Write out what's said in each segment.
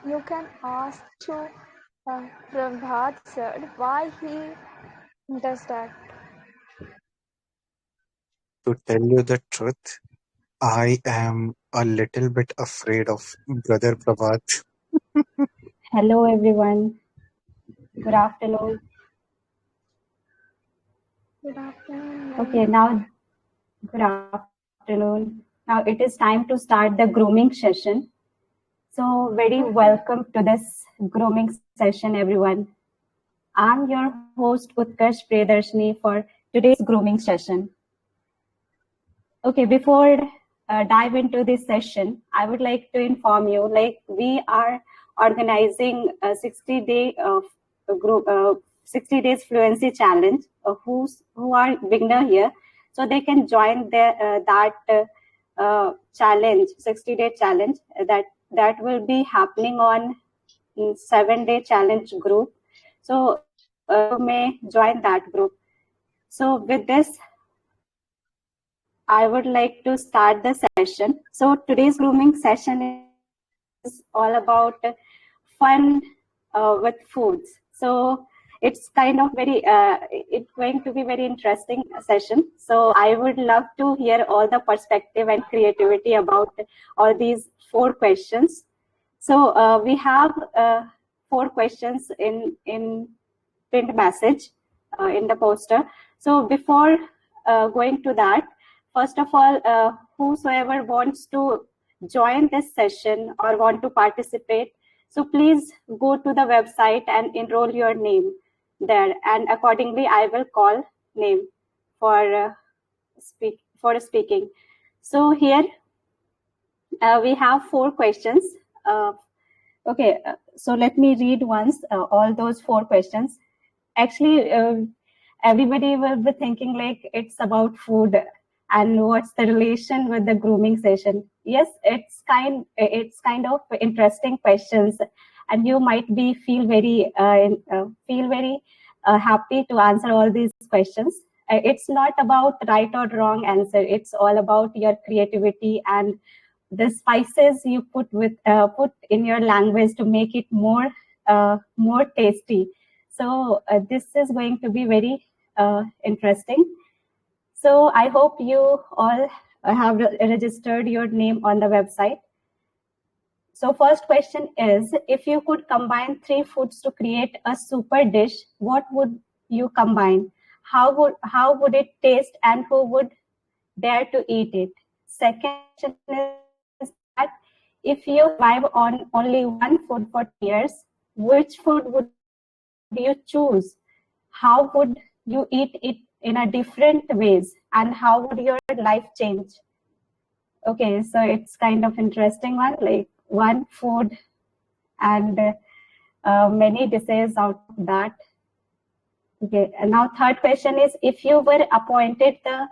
You can ask to Prabhat sir why he does that. To tell you the truth, I am a little bit afraid of Brother Prabhat. Hello everyone, good afternoon. Good afternoon, Okay, ma'am. now good afternoon. Now it is time to start the grooming session. So very Okay. welcome to this grooming session everyone. I'm your host Utkarsh Priydarshni for today's grooming session. Okay, before dive into this session, I would like to inform you like we are organizing a 60-day group 60 days fluency challenge. Who are beginner here, so they can join that challenge, 60-day challenge that will be happening on 7-day challenge group. So you may join that group. So with this, I would like to start the session. So today's grooming session is all about fun with foods. So it's kind of it's going to be very interesting session. So I would love to hear all the perspective and creativity about all these 4 questions. So we have 4 questions in print message in the poster. So before going to that, first of all, whosoever wants to join this session or want to participate, so please go to the website and enroll your name there, and accordingly I will call name for speaking. So here we have 4 questions. Uh, okay, so let me read once all those 4 questions. Actually, everybody will be thinking like it's about food and what's the relation with the grooming session. Yes, it's kind of interesting questions, and you might be feel very happy to answer all these questions. It's not about right or wrong answer. It's all about your creativity and the spices you put in your language to make it more tasty. So this is going to be very interesting. So I hope you all have registered your name on the website. So first question is, if you could combine 3 foods to create a super dish, what would you combine? How would it taste, and who would dare to eat it? Second question is that if you survive on only one food for 2 years, which food would you choose? How would you eat it in a different ways, and how would your life change? Okay, so it's kind of interesting one, like one food and many dishes out of that. Okay, and now third question is, if you were appointed the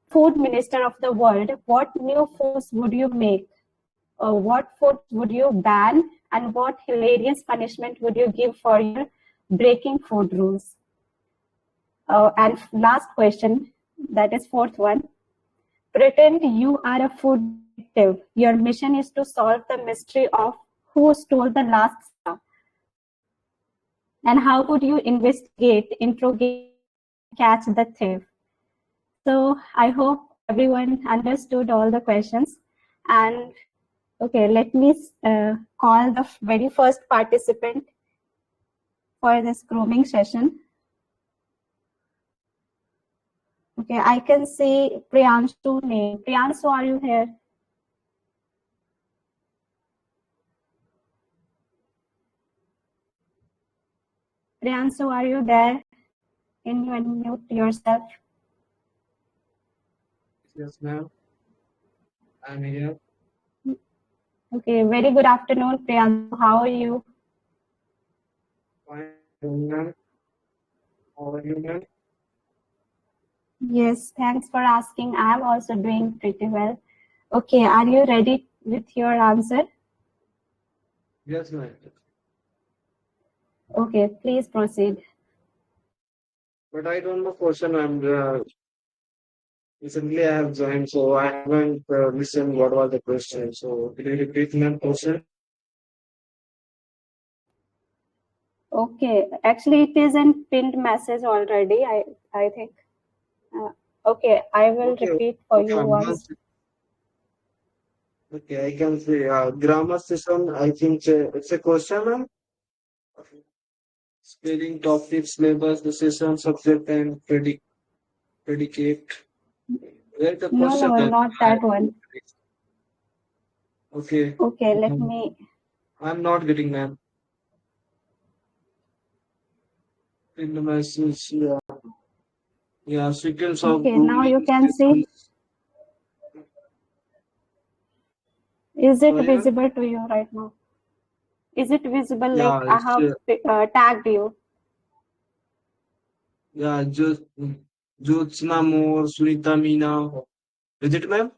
food minister of the world, what new foods would you make? What foods would you ban, and what hilarious punishment would you give for your breaking food rules? And last question, that is fourth one. Pretend you are a food detective. Your mission is to solve the mystery of who stole the last soda. And how would you investigate, interrogate, and catch the thief? So I hope everyone understood all the questions. And okay, let me call the very first participant for this grooming session. Okay, I can see Priyanshu name. Priyanshu, are you here? Priyanshu, are you there? Can you unmute yourself? Yes, ma'am. I'm here. Okay, very good afternoon, Priyanshu. How are you? Fine, ma'am. How are you, ma'am? Yes, thanks for asking. I'm also doing pretty well. Okay, are you ready with your answer? Yes, ma'am. Okay, please proceed. But I don't know question. Recently I have joined, so I haven't listened what was the question. So can you repeat, ma'am, question? Okay, actually it is in pinned message already. I think. Okay, I will Okay, repeat for okay, you ma'am. once. Okay, I can say grammar session. I think it's a question, ma'am. Spelling, topic, syllabus, the session, subject, and predicate. Where the No, question, no, ma'am? not that one. Okay. Okay, let me. I'm not getting, ma'am. In the message, yeah, sequence of Okay, now you grooming can see. sessions. Is it Sorry, ma'am. visible to you right now? Is it visible? Yeah, Like I it's have tagged you. yeah, just Jyotsna More, Sunita Meena. Is it, ma'am?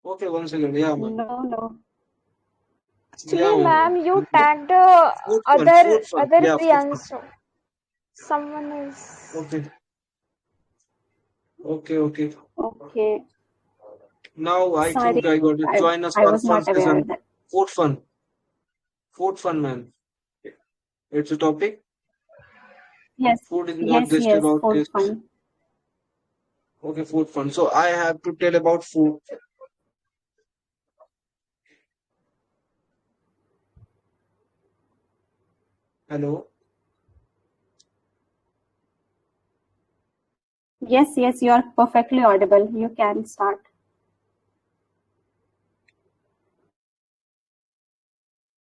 Okay, one second. Yeah, ma'am. No, no. Yeah, Actually, ma'am. ma'am, you tagged Food fun. other Yeah, food fun. Priyanshu. Someone is. Okay, okay. Okay, Now I think sorry, I got it. I Join us I for was fun not aware session. of that. Food fun. Food fun, man. It's a topic. Yes, Food is not yes, just yes. about For taste. fun. Okay, food fun. So I have to tell about food. Hello. Yes, yes. You are perfectly audible. You can start.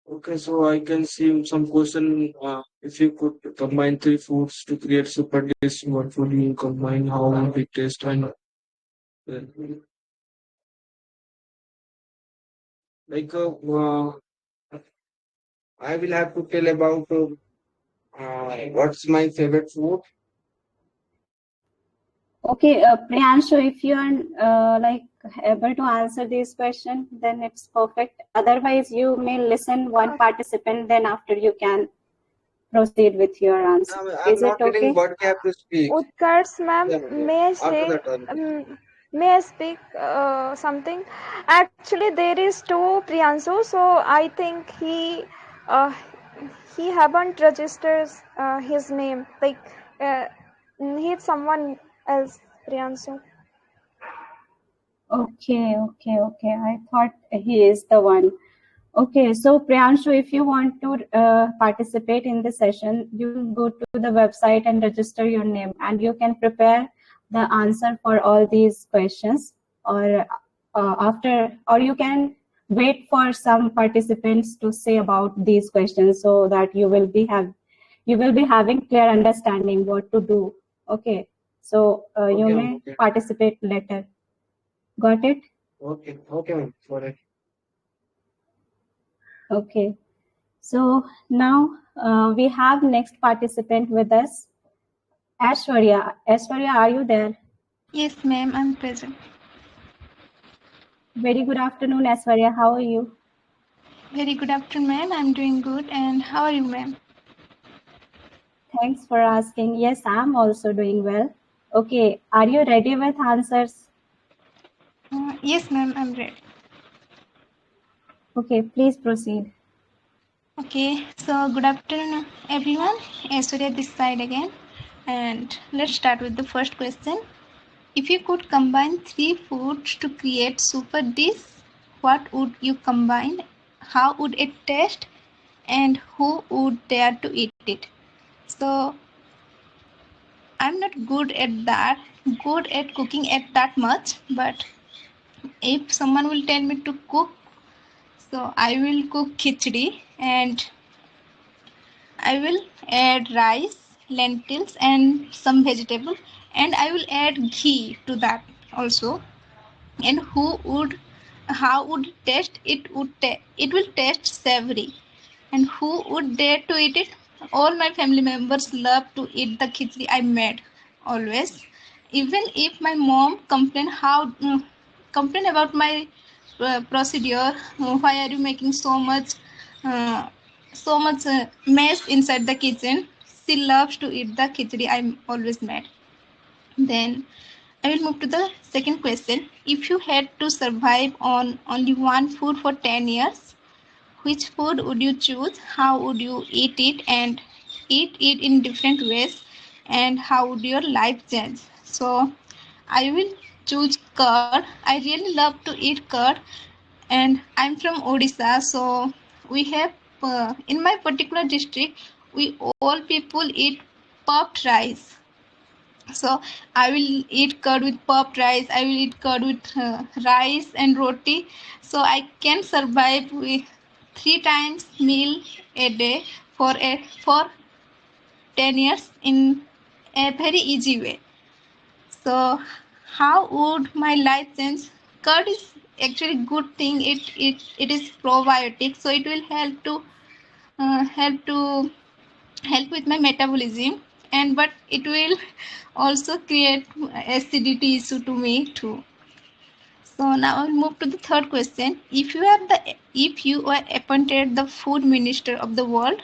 Okay, so I can see some question. If you could combine three foods to create super dish, what would you combine? How would it taste? And like I will have to tell about what's my favorite food. Okay, Priyanshu, if you are like able to answer this question, then it's perfect. Otherwise, you may listen one participant, then after you can proceed with your answer. I'm Is not it getting okay? what we have to speak. Utkarsh, ma'am, Yeah, yeah. may I After say, that, may I speak something? Actually, there is two Priyanshu, so I think uh, he haven't registered his name. Like uh, he's someone else, Priyanshu. Okay. I thought he is the one. Okay, so Priyanshu, if you want to participate in the session, you go to the website and register your name, and you can prepare the answer for all these questions, or or you can wait for some participants to say about these questions, so that you will be having clear understanding what to do. Okay, so you okay, may okay, participate later. Got it? okay, ma'am. For it. Okay. So now we have next participant with us, Aishwarya. Aishwarya, are you there? Yes, ma'am, I'm present. Very good afternoon, Aishwarya. How are you? Very good afternoon, ma'am. I'm doing good. And how are you, ma'am? Thanks for asking. Yes, I'm also doing well. Okay, are you ready with answers? Yes, ma'am, I'm ready. Okay, please proceed. Okay, so good afternoon, everyone. Aishwarya this side again. And let's start with the first question. If you could combine three foods to create super dish, what would you combine? How would it taste? And who would dare to eat it? So I'm not good at cooking at that much, but if someone will tell me to cook, so I will cook khichdi and I will add rice, lentils and some vegetable, and I will add ghee to that also. And how would it taste? It will taste savory. And who would dare to eat it? All my family members love to eat the khichdi I made always. Even if my mom complain about my procedure, why are you making uh, so much mess inside the kitchen? She loves to eat the khichdi I always made. Then I will move to the second question. If you had to survive on only one food for 10 years, which food would you choose? How would you eat it and eat it in different ways? And how would your life change? So I will choose curd. I really love to eat curd, and I'm from Odisha, so we have in my particular district, we all people eat puffed rice. So I will eat curd with puffed rice. I will eat curd with rice and roti. So I can survive with 3 times meal a day for 10 years in a very easy way. So how would my life change? Curd is actually good thing. It is probiotic, so it will uh, help to help with my metabolism, and but it will also create acidity issue to me too. So now I'll move to the third question. If you were appointed the food minister of the world,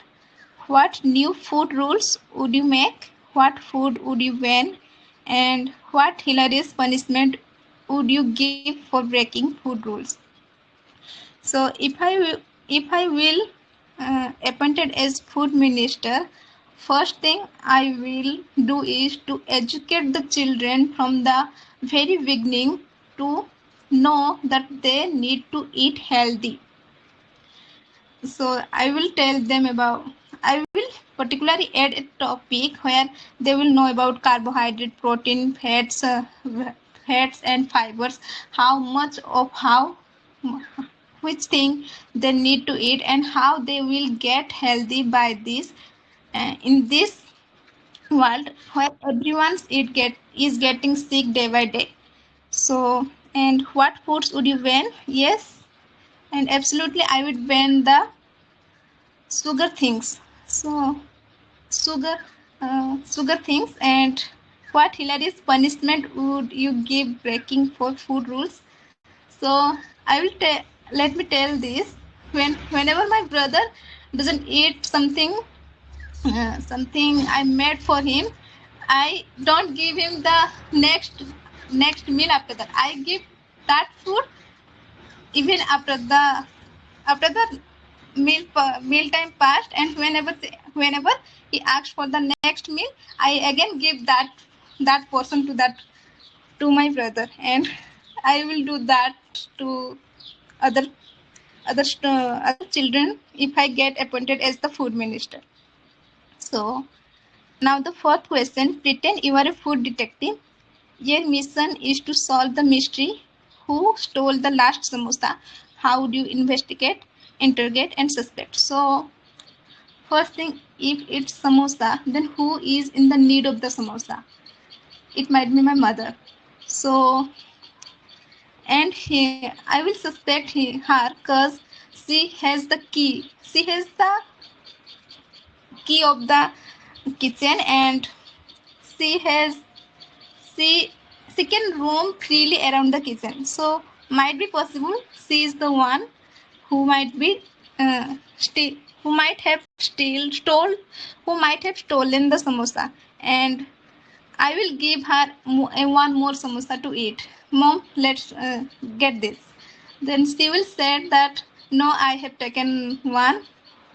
what new food rules would you make? What food would you ban? And what hilarious punishment would you give for breaking food rules? So if I will appointed as food minister, first thing I will do is to educate the children from the very beginning to know that they need to eat healthy. So I will tell them about, I will particularly add a topic where they will know about carbohydrate, protein, fats and fibers, how much of how which thing they need to eat and how they will get healthy by this in this world where is getting sick day by day. So, and what foods would you ban? Yes, and absolutely I would ban the sugar things. So sugar sugar things. And what hilarious punishment would you give breaking for food rules? So I will let me tell this. Whenever my brother doesn't eat something I made for him, I don't give him the next meal after that. I give that food even after the meal time passed, and whenever he asks for the next meal, I again give that portion to my brother, and I will do that to other other children if I get appointed as the food minister. So now the fourth question: pretend you are a food detective. Your mission is to solve the mystery. Who stole the last samosa? How do you investigate, interrogate, and suspect? So first thing, if it's samosa, then who is in the need of the samosa? It might be my mother. So, and I will suspect her because she has the key. She has the key of the kitchen, and she has she she can roam freely around the kitchen. So might be possible she is the one who might be who might have stolen the samosa, and I will give her one more samosa to eat. Mom, let's get this. Then she will say that no, I have taken one.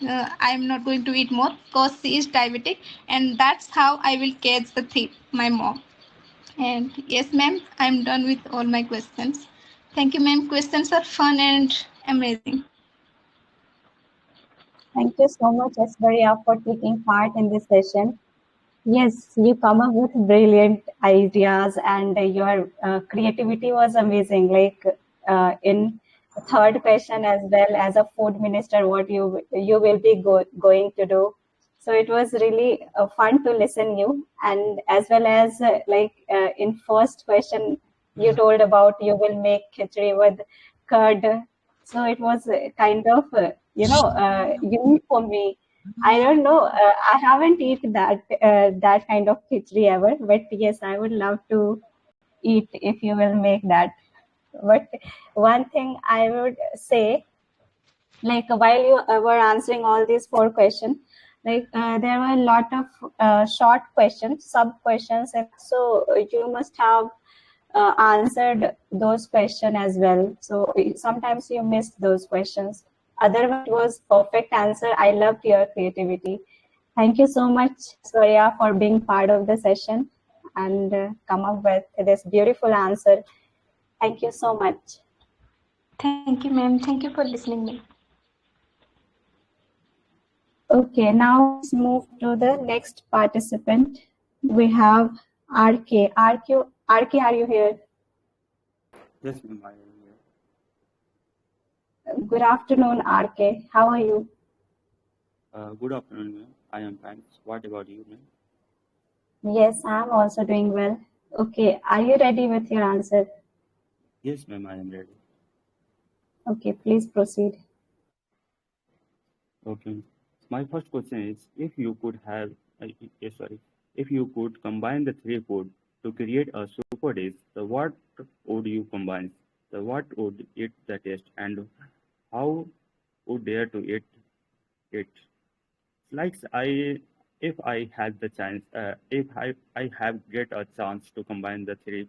I'm not going to eat more because she is diabetic, and that's how I will catch the thief, my mom. And yes, ma'am, I'm done with all my questions. Thank you, ma'am. Questions are fun and amazing. Thank you so much, Asvarya, for taking part in this session. Yes, you come up with brilliant ideas, and your creativity was amazing. Like in third question, as well as a food minister, what you will be going to do. So it was really fun to listen you, and as well as in first question, you told about you will make khichdi with curd. So it was kind of unique for me. I don't know. I haven't eaten that kind of khichdi ever, but yes, I would love to eat if you will make that. But one thing I would say, like while you were answering all these 4 questions, there were a lot of short questions, sub questions, and so you must have answered those questions as well. So sometimes you missed those questions. Otherwise, it was perfect answer. I loved your creativity. Thank you so much, Surya, for being part of the session and come up with this beautiful answer. Thank you so much. Thank you, ma'am. Thank you for listening me. Okay, now let's move to the next participant. We have RK. RK, are you here? Yes, ma'am, I am here. Good afternoon, RK. How are you? Good afternoon, ma'am. I am fine. What about you, ma'am? Yes, I'm also doing well. Okay, are you ready with your answer? Yes, ma'am, I am ready. Okay, please proceed. Okay. My first question is, if you could have, if you could combine the three food to create a super dish, so what would you combine? So what would it the taste, and how would dare to eat it? Like if I had the chance, if I have get a chance to combine the three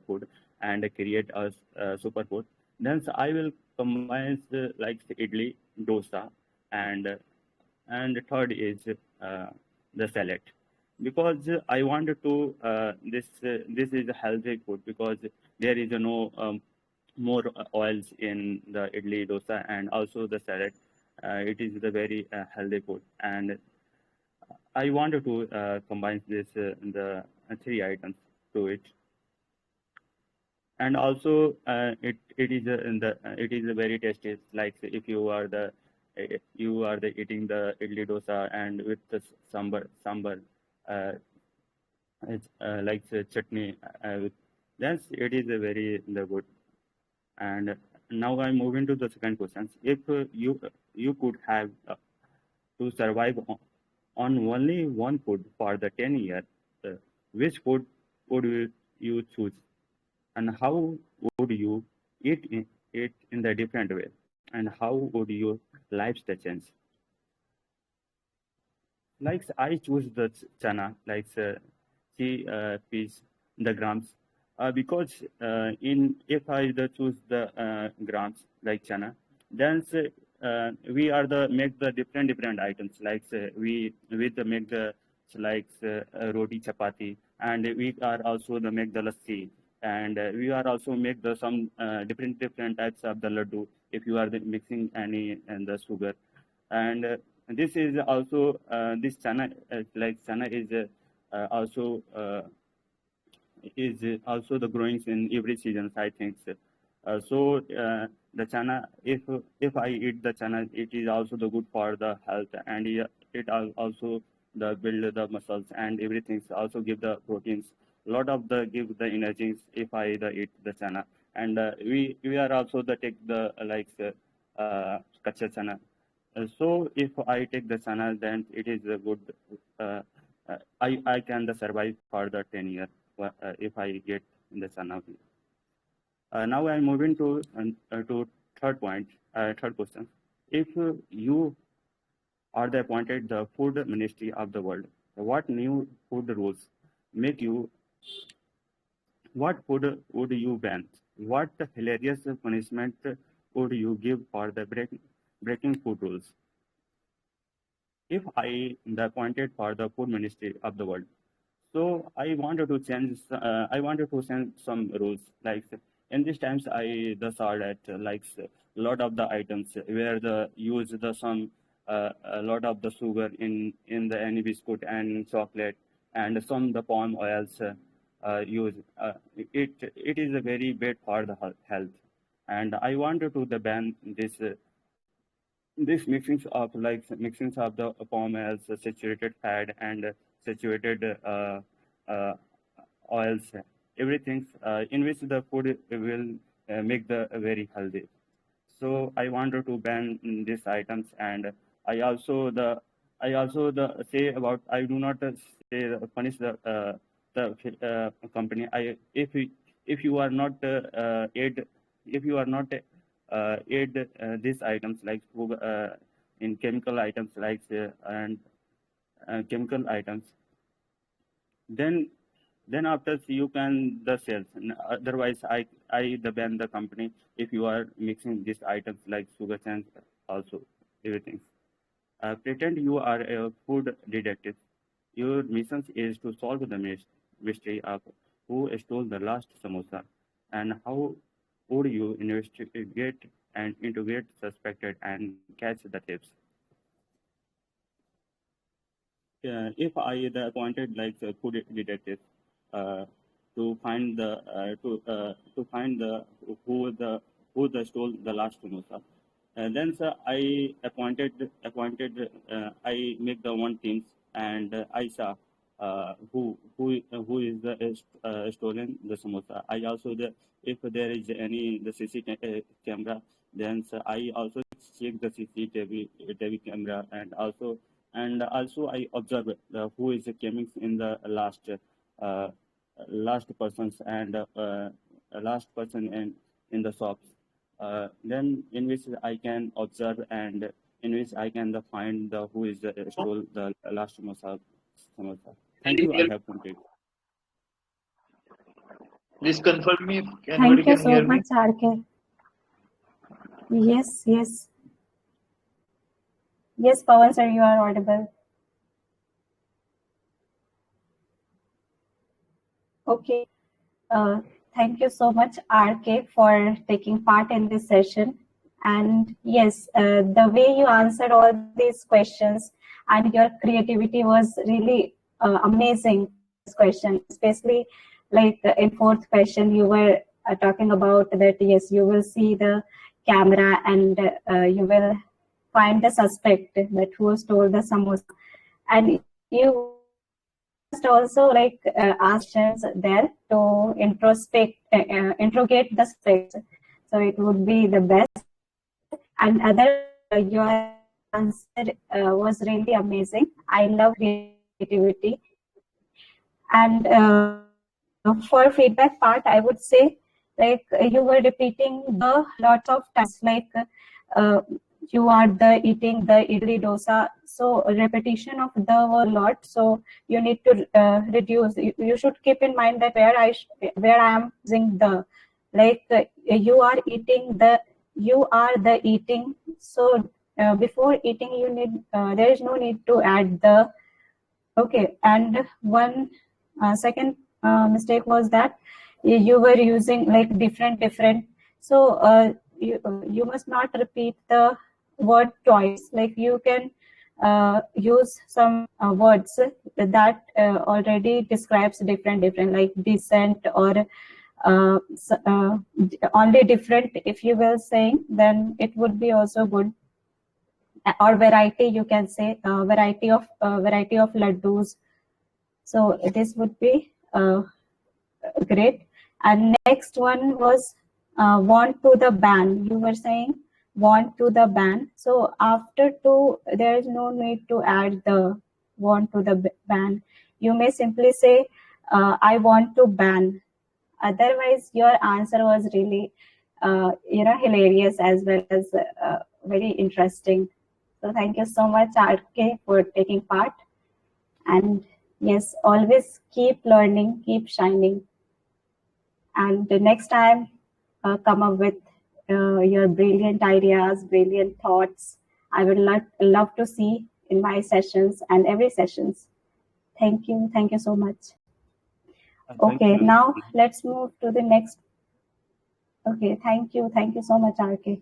food and create a super food, then I will combine like idli, dosa, and third is the salad, because I wanted to this is a healthy food because there is no more oils in the idli dosa and also the salad. It is the very healthy food, and I wanted to combine this the three items to it, and also it is in the it is a very tasty. Like if you are the eating the idli dosa and with the sambar, uh, it's like chutney with, yes, it is a very the good. And now I'm moving to the second question. If you could have to survive on only one food for the 10 years, uh, which food would you choose, and how would you it in the different way, and how would your lifestyle change? Like I choose the chana, like peas, the grams, because in if I the choose the grams like chana, then we are the make the different items like we the make the like roti chapati, and we are also the make the lassi, and we are also make the some different types of the laddu if you are the mixing any and the sugar, and this is also this chana like chana is also the growing in every season, I think. The chana, if I eat the chana, it is also the good for the health, and it also the build the muscles and everything. Also give the proteins. Lot of the give the energies if I the eat the chana, and we are also the take the kacha chana. So if I take the chana, then it is a good. Uh, I can the survive for the 10 years if I get in the chana. Now I'm moving to third point, third question. If you are the appointed the food ministry of the world, what new food rules make you? What food would you ban? What hilarious punishment would you give for the breaking food rules? If I the appointed for the food ministry of the world, so I wanted to change. I wanted to change some rules. Like in these times, I the saw that like a lot of the items where the use the some a lot of the sugar in the any biscuit and chocolate, and some the palm oils use. It is a very bad for the health, and I wanted to the ban this mixings of like mixings of the palm as saturated fat and saturated uh, oils, everything in which the food will make the very healthy. So I wanted to ban these items, and I also the I also say about I do not say punish the company. If you are not aid if you are not aid these items like in chemical items like and chemical items, then Then after you can the sales. Otherwise, I the ban the company if you are mixing these items like sugar and also everything. Pretend you are a food detective. Your mission is to solve the mystery of who stole the last samosa and how would you investigate and integrate suspected and catch the thieves. If I the appointed like a food detective uh, to find to find who the stole the last samosa. Then sir, I I make the one teams and I saw who is the stolen the samosa. I also the if there is any the camera, then sir, I also check the TV camera and also I observe who is coming in the uh, last persons and last person in the shops. Then in which I can observe and in which I can find the who is stole the last samosa. Thank you. I have completed. Please confirm me if anybody Thank you can so hear me. much, RK. Yes, yes. Yes, Pawan sir, you are audible. Okay. Uh, Thank you so much, RK, for taking part in this session. And yes, the way you answered all these questions and your creativity was really amazing for this question, especially like in fourth question, you were talking about that, yes, you will see the camera and you will find the suspect that who stole the samosa. And you must also like ask questions there to interrogate the suspects. So it would be the best. And otherwise, your answer was really amazing. I love creativity. And for feedback part, I would say like you were repeating the lots of times, like uh, you are the eating the idli dosa. So repetition of the were lot. So you need to reduce. You should keep in mind that where I am using the, like you are eating the, you are the eating. So before eating, you need there is no need to add the. Okay, and one second mistake was that you were using like different. So you must not repeat the word twice. Like you can use some words that already describes different, like decent or only different. If you will saying, then it would be also good. Or variety, you can say variety of laddus. So this would be great. And next one was want to the ban. You were saying want to the ban. So after to, there is no need to add the want to the ban. You may simply say I want to ban. Otherwise, your answer was really hilarious as well as very interesting. So thank you so much, RK, for taking part. And yes, always keep learning, keep shining. And the next time, come up with your brilliant ideas, brilliant thoughts. I would love to see in my sessions and every sessions. Thank you so much. Thank Okay, you. now let's move to the next. Okay, thank you so much, RK.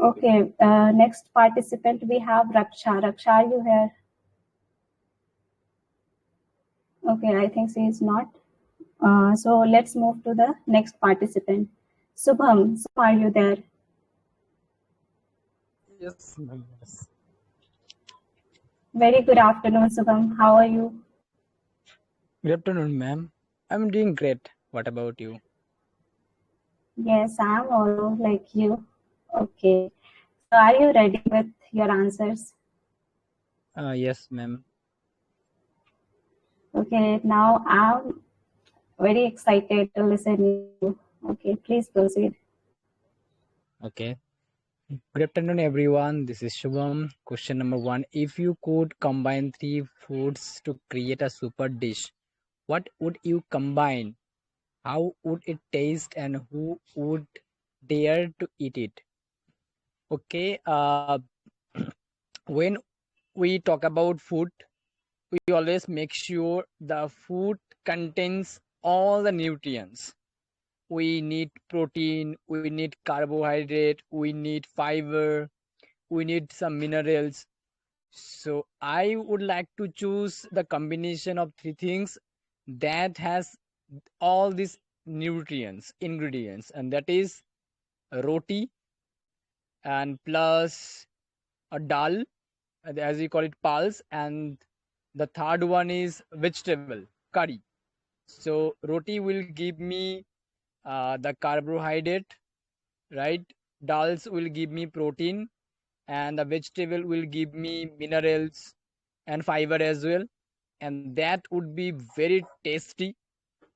Okay, next participant we have Raksha. Raksha, are you here? Okay, I think she is not. So let's move to the next participant. Subham, are you there? Yes, ma'am. Yes. Very good afternoon, Subham. How are you? Good afternoon, ma'am. I'm doing great. What about you? Yes, I'm also like you. Okay. So are you ready with your answers? Yes, ma'am. Okay, now I'm very excited to listen to you. Okay, please proceed. Okay. Good afternoon, everyone. This is Shubham. Question number 1. If you could combine 3 foods to create a super dish, What would you combine? How would it taste, and who would dare to eat it? Okay, when we talk about food, we always make sure the food contains all the nutrients. We need protein, we need carbohydrate, we need fiber, we need some minerals. So I would like to choose the combination of three things that has all these nutrients ingredients, and that is roti and plus a dal, as we call it pulse, and the third one is vegetable curry. So roti will give me the carbohydrate, right? Dals will give me protein, and the vegetable will give me minerals and fiber as well. And that would be very tasty,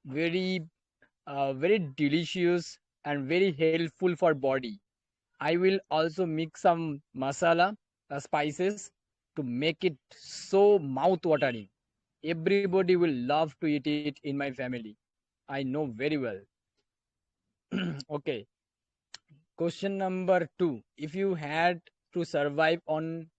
very very delicious, and very helpful for body. I will also mix some masala, spices, to make it so mouth watering. Everybody will love to eat it in my family. I know very well. Okay, question number two. If you had to survive on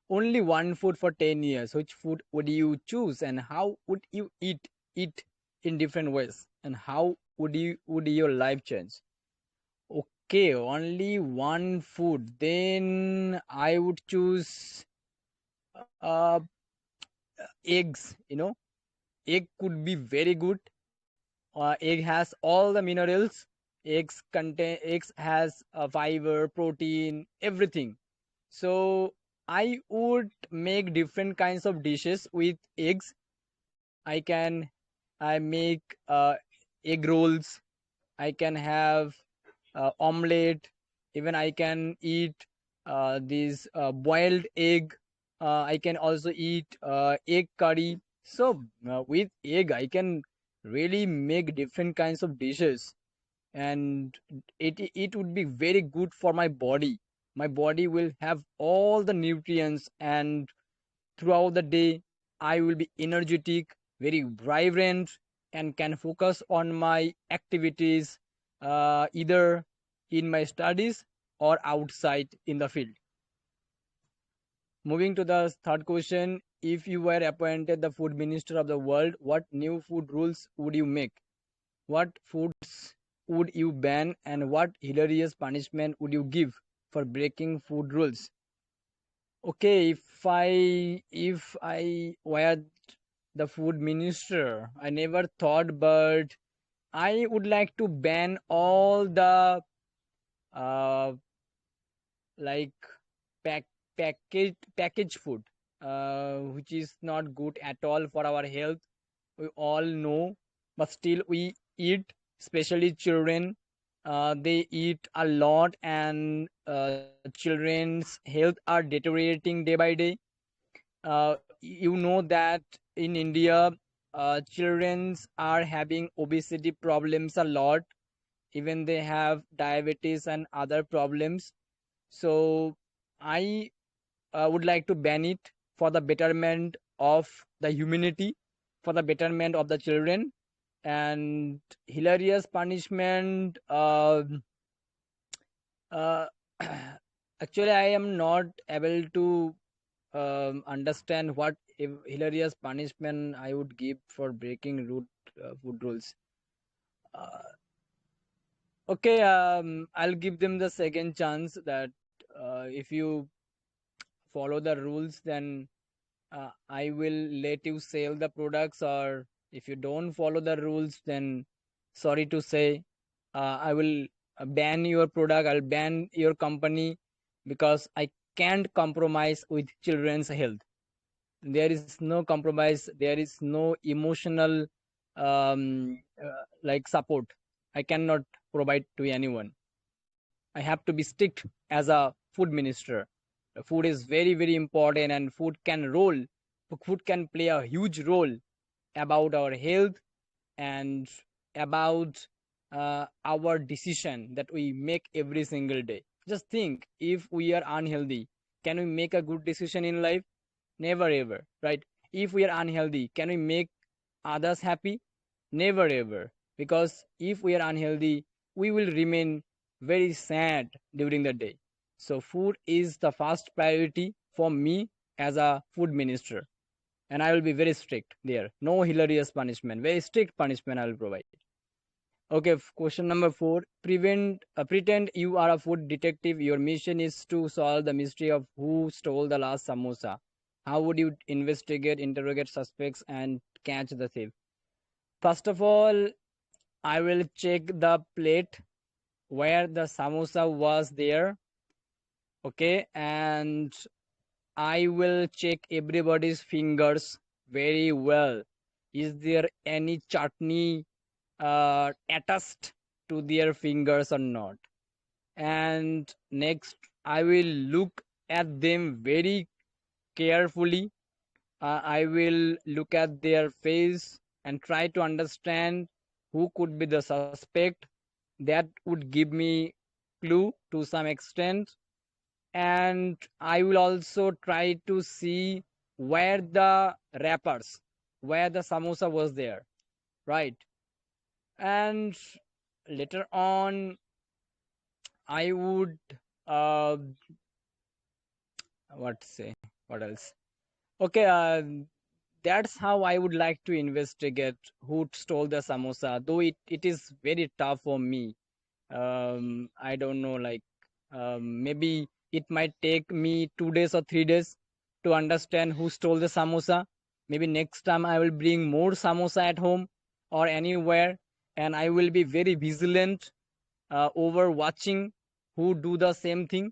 only one food for 10 years, which food would you choose, and how would you eat it in different ways, and how would your life change? Okay, only one food. Then I would choose eggs. Egg could be very good. Egg has all the minerals. Eggs has fiber, protein, everything. So I would make different kinds of dishes with eggs. I make egg rolls. I can have omelette. Even I can eat this boiled egg. I can also eat egg curry. So with egg, I can really make different kinds of dishes, and it would be very good for my body. My body will have all the nutrients, and throughout the day, I will be energetic, very vibrant, and can focus on my activities, either in my studies or outside in the field. Moving to the third question, if you were appointed the food minister of the world, what new food rules would you make? What foods would you ban, and what hilarious punishment would you give for breaking food rules? Okay, if I were the food minister, I never thought, but I would like to ban all the uh like pack packaged food, which is not good at all for our health. We all know, but still we eat, especially children. They eat a lot, and children's health are deteriorating day by day. You know that in India, childrens are having obesity problems a lot. Even they have diabetes and other problems. So I would like to ban it for the betterment of the humanity, for the betterment of the children. And hilarious punishment. Uh, Actually, I am not able to understand what hilarious punishment I would give for breaking food rules. Uh, okay, I'll give them the second chance that if you follow the rules, then I will let you sell the products, or if you don't follow the rules, then sorry to say, I will ban your product, I'll ban your company, because I can't compromise with children's health. There is no compromise, there is no emotional like support. I cannot provide to anyone. I have to be strict as a food minister. Food is very, very important, and food can play a huge role about our health, and about our decision that we make every single day. Just think, if we are unhealthy, can we make a good decision in life? Never ever, right? If we are unhealthy, can we make others happy? Never ever. Because if we are unhealthy, we will remain very sad during the day. So food is the first priority for me as a food minister. And I will be very strict there. No hilarious punishment. Very strict punishment I will provide. Okay, question number 4. Pretend you are a food detective. Your mission is to solve the mystery of who stole the last samosa. How would you investigate, interrogate suspects, and catch the thief? First of all, I will check the plate where the samosa was there. Okay, and I will check everybody's fingers very well. Is there any chutney attached to their fingers or not? And next, I will look at them very carefully. I will look at their face and try to understand who could be the suspect. That would give me clue to some extent. And I will also try to see where the wrappers, where the samosa was there, right? And later on, I would uh, what else? Okay, that's how I would like to investigate who stole the samosa. Though it is very tough for me. I don't know, like maybe it might take me 2 days or 3 days to understand who stole the samosa. Maybe next time I will bring more samosa at home or anywhere, and I will be very vigilant over watching who do the same thing,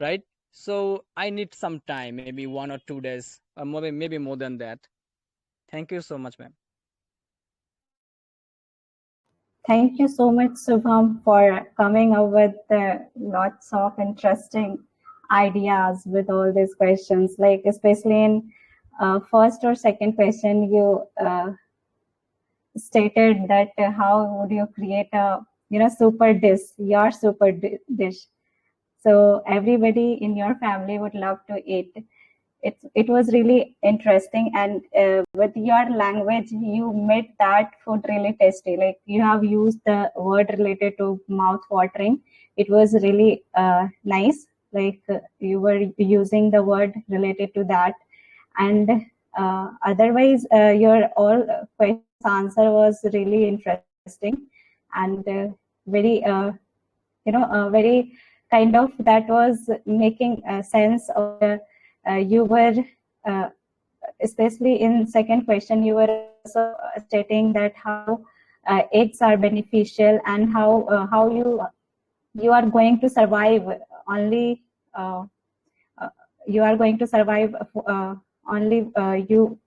right? So I need some time, maybe 1 or 2 days, or maybe more than that. Thank you so much, ma'am. Thank you so much, Subham, for coming up with lots of interesting ideas with all these questions. Like especially in first or second question, you stated that how would you create a super dish, your super dish. So everybody in your family would love to eat. It was really interesting, and with your language you made that food really tasty. Like you have used the word related to mouth watering. It was really nice. Like you were using the word related to that, and otherwise your all questions answer was really interesting and very very kind of that was making sense of you were uh, especially in second question you were also stating that how eggs are beneficial and how you are going to survive only you are going to survive only you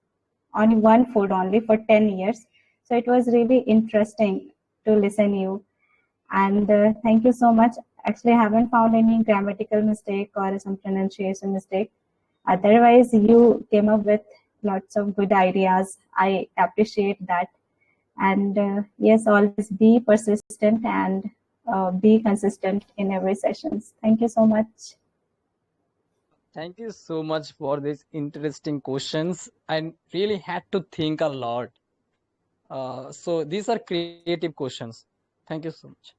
on one food only for 10 years. So it was really interesting to listen you. And thank you so much. Actually, I haven't found any grammatical mistake or some pronunciation mistake. Otherwise, you came up with lots of good ideas. I appreciate that. And yes, always be persistent and be consistent in every sessions. Thank you so much. Thank you so much for these interesting questions. I really had to think a lot. So these are creative questions. Thank you so much.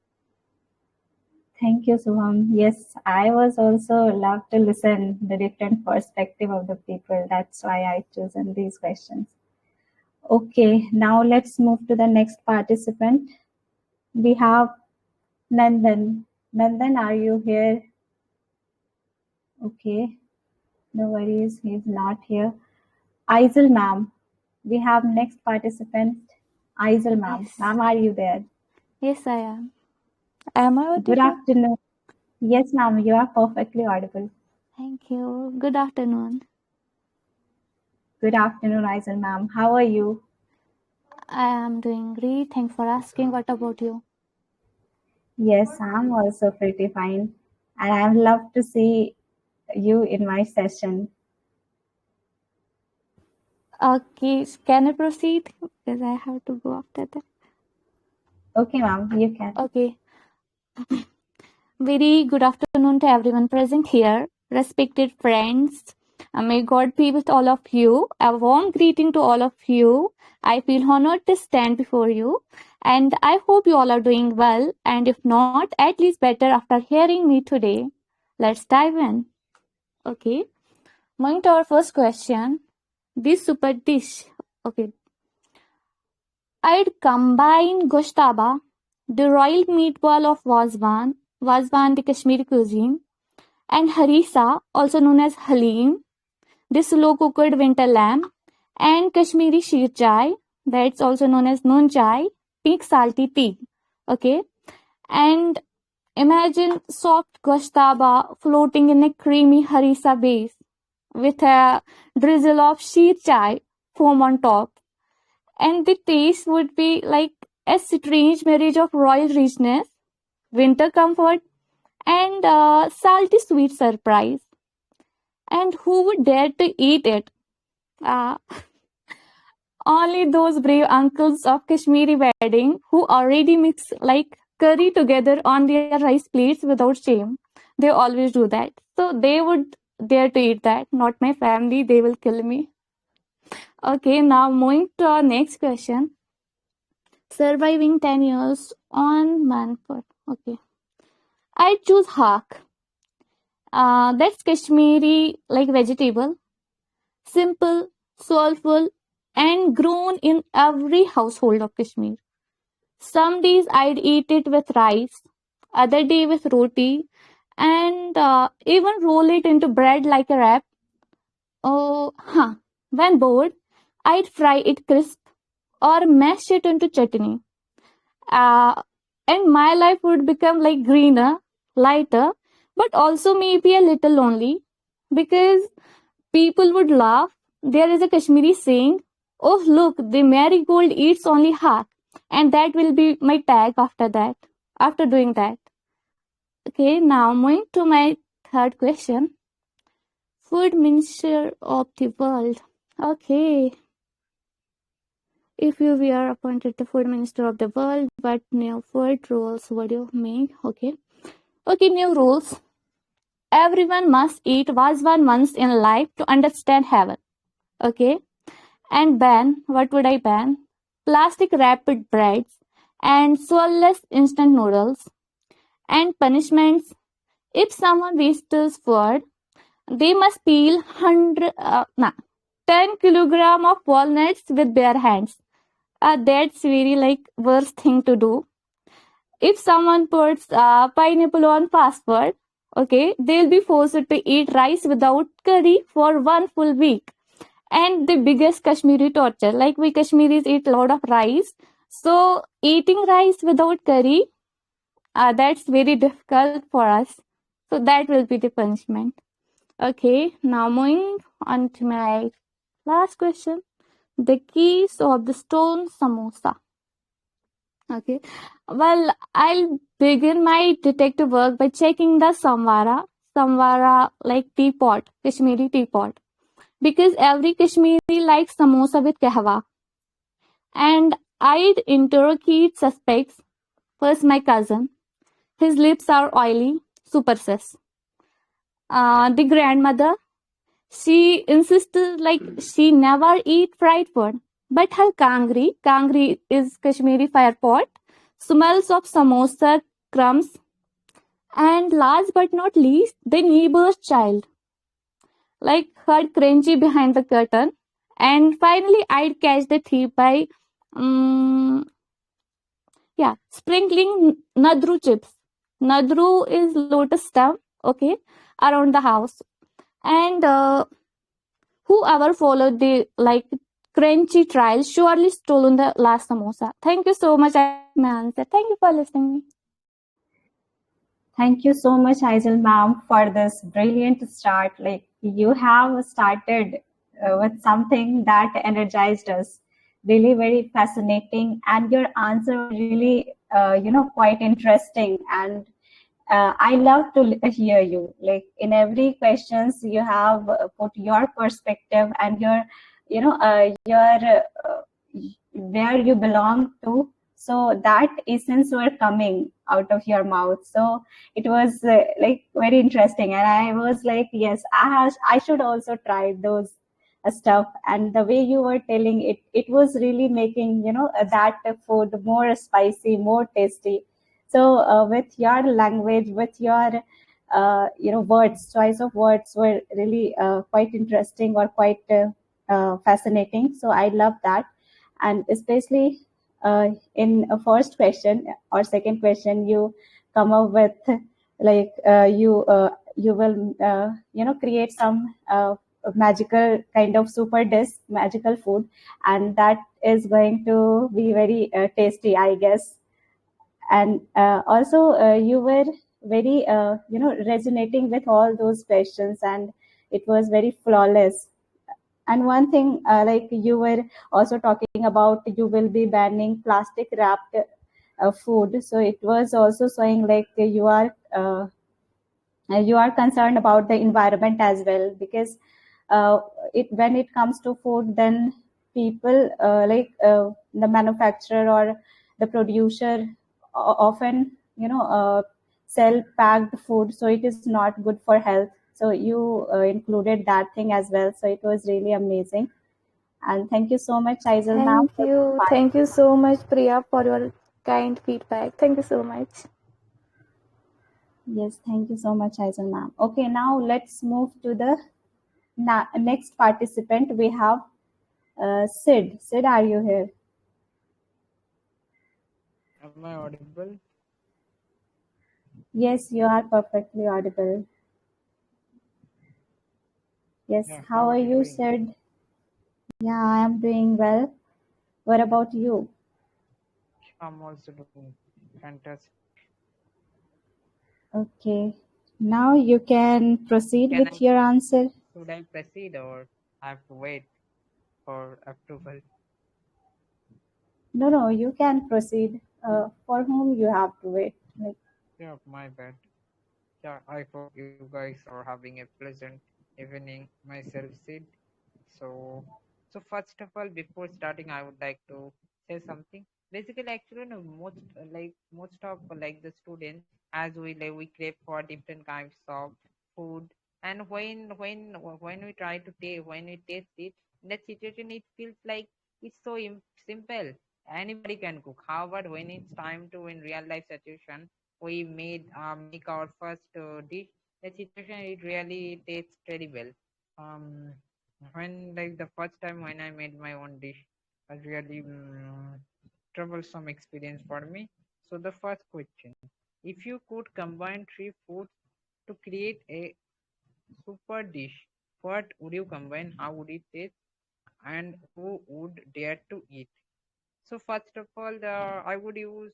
Thank you, Subham. Yes, I was also love to listen the different perspective of the people. That's why I chosen these questions. Okay, now let's move to the next participant. We have Nandan. Nandan, are you here? Okay, no worries, he's not here. Aizal ma'am, we have next participant, Aizal ma'am. Yes. Ma'am, are you there? Yes, I am. Am I audible? Good afternoon. Yes, ma'am, you are perfectly audible. Thank you. Good afternoon. Good afternoon, Aizal ma'am. How are you? I am doing great. Thanks for asking. What about you? Yes, I'm also pretty fine. And I'd love to see you in my session. Okay, can I proceed? Because I have to go after that. Okay, ma'am, you can. Okay. Very good afternoon to everyone present here. Respected friends, May God be with all of you. A warm greeting to all of you. I feel honored to stand before you, and I hope you all are doing well, and if not, at least better after hearing me today. Let's dive in. Okay, moving to our first question. This super dish. Okay, I'd combine goshtaba, the royal meatball of Wazwan, the Kashmiri cuisine, and harissa, also known as halim, the slow-cooked winter lamb, and Kashmiri sheer chai, that's also known as noon chai, pink salty tea. Okay, and imagine soft goshtaba floating in a creamy harissa base with a drizzle of sheer chai foam on top. And the taste would be like a strange marriage of royal richness, winter comfort, and salty sweet surprise. And who would dare to eat it? Uh, Only those brave uncles of Kashmiri wedding who already mix like curry together on their rice plates without shame. They always do that. So they would dare to eat that. Not my family. They will kill me. Okay, now moving to our next question. Surviving 10 years on man food. Okay. I choose haq. That's Kashmiri like vegetable. Simple, soulful, and grown in every household of Kashmir. Some days I'd eat it with rice, other day with roti, and even roll it into bread like a wrap. When bored, I'd fry it crisp or mash it into chutney. And my life would become like greener, lighter, but also maybe a little lonely because people would laugh. There is a Kashmiri saying, "Oh, look, the marigold eats only haq." And that will be my tag after that, after doing that. Okay, now moving to my third question. Food Minister of the world. Okay. If you were appointed the Food Minister of the world, what new food rules would you make? Okay. Okay, new rules. Everyone must eat Wazwan once in life to understand heaven. Okay. And ban, what would I ban? Plastic wrapped breads and soulless instant noodles. And punishments. If someone wastes food, they must peel 10 kilogram of walnuts with bare hands. That's very like worst thing to do. If someone puts pineapple on fast food, okay, they'll be forced to eat rice without curry for 1 full week. And the biggest Kashmiri torture, like we Kashmiris eat a lot of rice, so eating rice without curry, that's very difficult for us. So that will be the punishment. Okay, now moving on to my last question. The keys of the stone samosa. Okay, well, I'll begin my detective work by checking the samvara like teapot, Kashmiri teapot, because every Kashmiri likes samosa with kahwa. And I'd interrogate suspects. First, my cousin. His lips are oily, super sus. The grandmother, she insisted like she never eat fried food. But her kangri is Kashmiri fire pot, smells of samosa crumbs. And last but not least, the neighbor's child, like heard crunchy behind the curtain. And finally, I'd catch the thief by, sprinkling nadru chips. Nadru is lotus stem, okay, around the house. And whoever followed the like crunchy trial surely stolen the last samosa. Thank you so much. I my answer. Thank you for listening. Thank you so much, Aizal ma'am, for this brilliant start. Like you have started with something that energized us. Really very fascinating, and your answer was really, quite interesting. And I love to hear you. Like in every questions, you have put your perspective and your, your where you belong to. So that essence were coming out of your mouth. So it was like very interesting, and I was like, yes, I should also try those stuff. And the way you were telling it, it was really making, that food more spicy, more tasty. So with your language, with your words, choice of words were really quite interesting, or quite fascinating. So I love that. And especially in a first question or second question, you come up with like you will create some magical kind of super dish, magical food, and that is going to be very tasty, I guess. And also you were very resonating with all those questions, and it was very flawless. And one thing, like you were also talking about, you will be banning plastic wrapped food. So it was also showing like you are concerned about the environment as well, because when it comes to food, then people the manufacturer or the producer often sell packed food, so it is not good for health. So you included that thing as well, so it was really amazing. And thank you so much, Aizal ma'am, Thank for you. inspiring. Thank you so much, Priya, for your kind feedback. Thank you so much. Yes, thank you so much, Aizal ma'am. Okay, now let's move to the next participant. We have Sid. Sid, are you here? Am I audible? Yes, you are perfectly audible. Yes, Yeah, how how are are you you, doing? Sid? Yeah, I am doing well. What about you? I'm also doing fantastic. Okay, now you can proceed Can with I your answer. should I proceed or I have to wait for approval? No, no, you can proceed. For whom you have to wait. Like, Yeah, my bad. Yeah, I hope you guys are having a pleasant evening. Myself, Sid. So, so first of all, before starting, I would like to say something. Basically, actually, no, most of like the students, as we crave for different kinds of food, and when we try to taste, when we taste it, in that situation, it feels like it's so simple. Anybody can cook. However, when it's time to in real life situation, we make our first dish. That situation, it really tastes terrible. Um, when like the first time when I made my own dish was really troublesome experience for me. So the first question: if you could combine three foods to create a super dish, what would you combine? How would it taste? And who would dare to eat? So first of all, I would use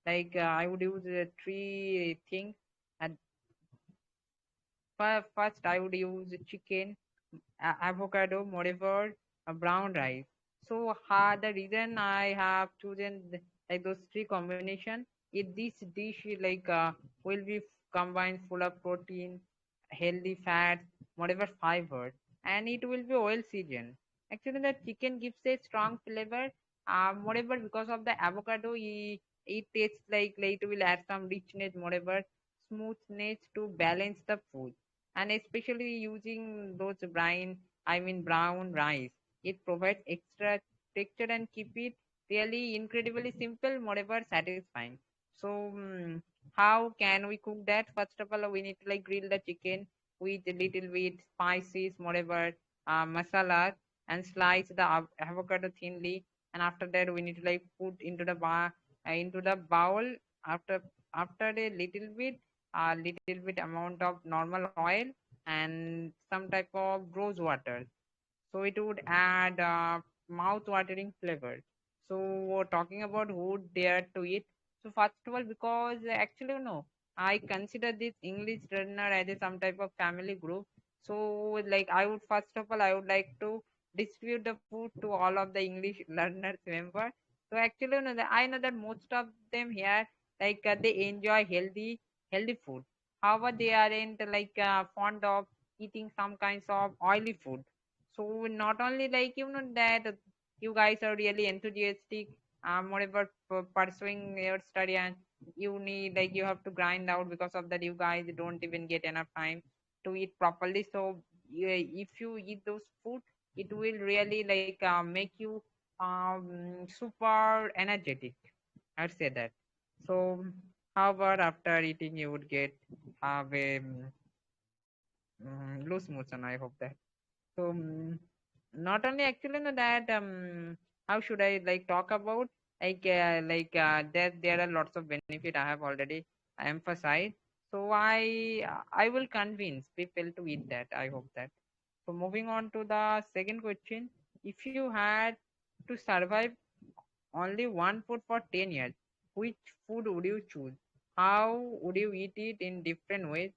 I would use three things. And first, I would use chicken, avocado, moreover, brown rice. So the reason I have chosen like those three combination, if this dish will be combined full of protein, healthy fats, whatever fiber, and it will be oil seasoned. Actually, the chicken gives a strong flavor. Moreover, because of the avocado, it tastes like it will add some richness, moreover, smoothness to balance the food. And especially using those brown rice, it provides extra texture and keep it really incredibly simple, moreover satisfying. So how can we cook that? First of all, we need to like grill the chicken with a little bit spices, moreover masala, and slice the avocado thinly. And after that, we need to like put into the bowl. After a little bit amount of normal oil and some type of rose water, so it would add mouth-watering flavor. So talking about who would dare to eat. So first of all, because actually no, I consider this English learner as some type of family group. So like I would first of all I would like to distribute the food to all of the English learners member. So actually no, I know that most of them here they enjoy healthy food. However, they aren't fond of eating some kinds of oily food. So not only that you guys are really enthusiastic moreover pursuing your study, and you need like you have to grind out. Because of that, you guys don't even get enough time to eat properly. So if you eat those food, it will really like make you super energetic, I'd say that. So how about after eating you would get have a loose motion, I hope that. So not only actually know that how should I like talk about that there are lots of benefit I have already emphasized. So I will convince people to eat that, I hope that. So moving on to the second question, if you had to survive only one food for 10 years, which food would you choose? How would you eat it in different ways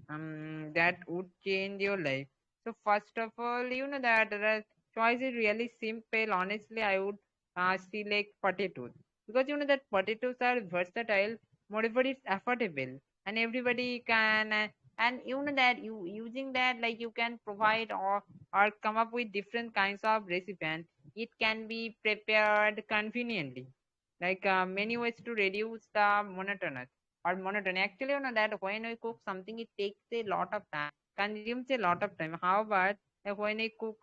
that would change your life? So first of all, you know that the choice is really simple. Honestly, I would select potatoes, because you know that potatoes are versatile, moreover it's affordable, and everybody can and you know that you using that like you can provide or come up with different kinds of recipe, and it can be prepared conveniently, like many ways to reduce the monotonous or monotony. Actually, you know that when we cook something, it takes a lot of time, consumes a lot of time. However, when I cook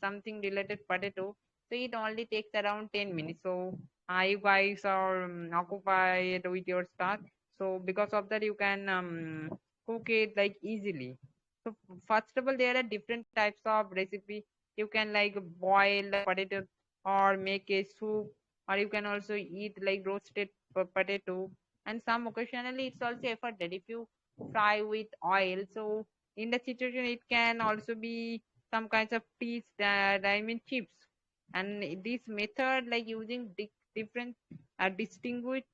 something related potato, so it only takes around 10 minutes. So you guys are occupied with your stuff. So because of that, you can cook it like easily. So first of all, there are different types of recipe. You can like boil the potato or make a soup, or you can also eat like roasted potato. And some occasionally it's also efforted if you fry with oil. So in that situation, it can also be some kinds of teas, that I mean chips. And this method like using different distinguished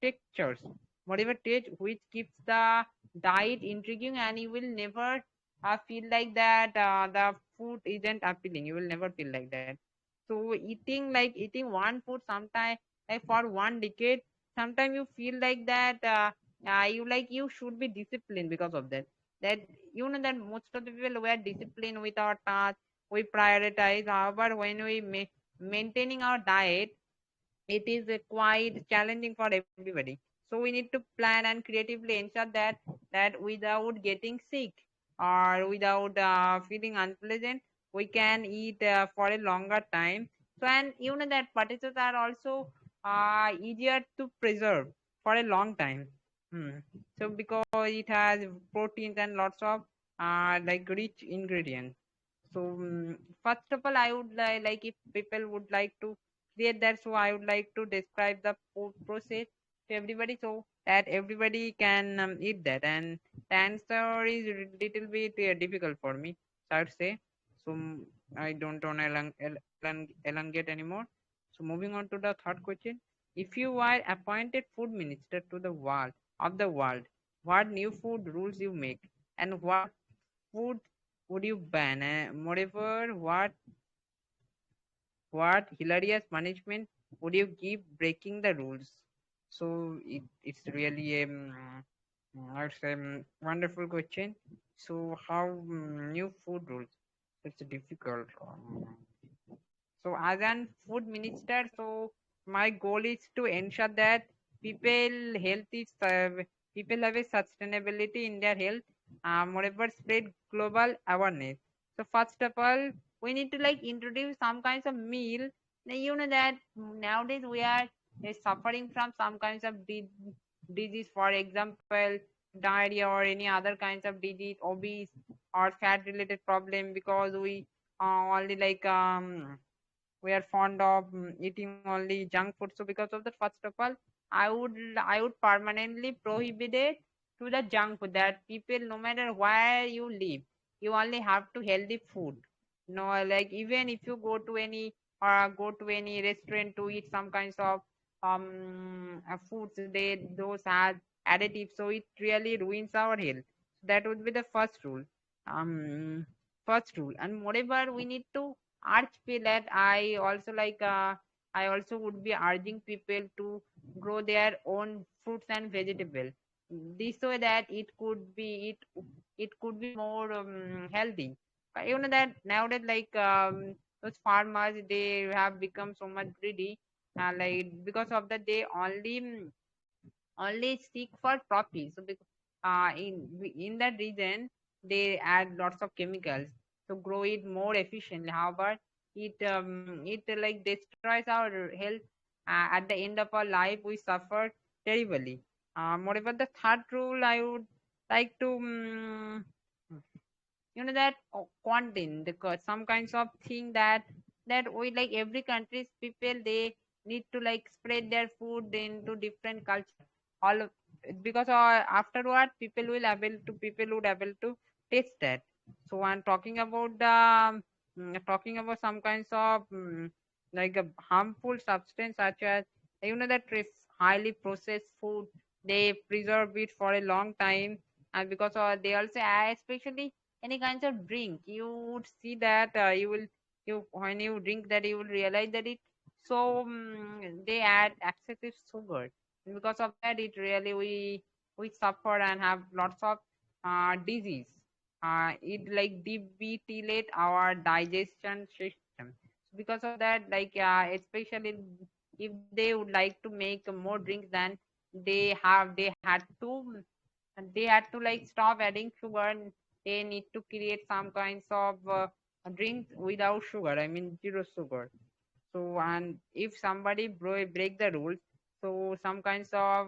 textures, whatever taste, which keeps the diet intriguing, and you will never feel like that the food isn't appealing. You will never feel like that. So eating one food sometime like for one decade, sometimes you feel like that you should be disciplined because of that. That you know that most of the people were disciplined with our task, we prioritize. However, when we maintaining our diet, it is quite challenging for everybody. So we need to plan and creatively ensure that without getting sick or without feeling unpleasant, we can eat for a longer time. So and you know that potatoes are also easier to preserve for a long time. Hmm. So because it has proteins and lots of like rich ingredients. So first of all, I would like if people would like to create that, so I would like to describe the process to everybody so that everybody can eat that. And the answer is a little bit difficult for me, so I would say. So I don't want to elongate anymore. So moving on to the third question, if you were appointed food minister to the world, what new food rules you make, and what food would you ban? Moreover, what hilarious punishment would you give breaking the rules? So it's really a I'd say, wonderful question. So how new food rules? It's difficult. So as an food minister, so my goal is to ensure that people health is people have a sustainability in their health. Moreover, spread global awareness. So first of all, we need to like introduce some kinds of meal. Now, you know that nowadays we are suffering from some kinds of disease. For example, diarrhea or any other kinds of disease, obese or fat related problem, because we only like we are fond of eating only junk food. So because of that, first of all, I would permanently prohibit it to the junk food, that people, no matter where you live, you only have to healthy food. No, like even if you go to any restaurant to eat some kinds of foods, they those have additives, so it really ruins our health. That would be the um first rule. And moreover, we need to urge people that I also would be urging people to grow their own fruits and vegetables, this way that it could be more healthy. You know that nowadays, like those farmers, they have become so much greedy. like because of that they only seek for profit. So in that region they add lots of chemicals to grow it more efficiently. However, it like destroys our health. At the end of our life, we suffer terribly. Moreover, the third rule I would like to that content some kinds of thing that we like every country's people they need to like spread their food into different culture all of, because afterward people would able to taste that. So I'm talking about the talking about some kinds of like a harmful substance such as that is highly processed food. They preserve it for a long time, and because they also especially any kinds of drink you would see that you when you drink that you will realize that it so they add excessive sugar, and because of that it really we suffer and have lots of disease. It like debilitates our digestion system. Because of that like especially if they would like to make more drinks than they had to like stop adding sugar, and they need to create some kinds of drinks without sugar, I mean zero sugar. So and if somebody break the rules, so some kinds of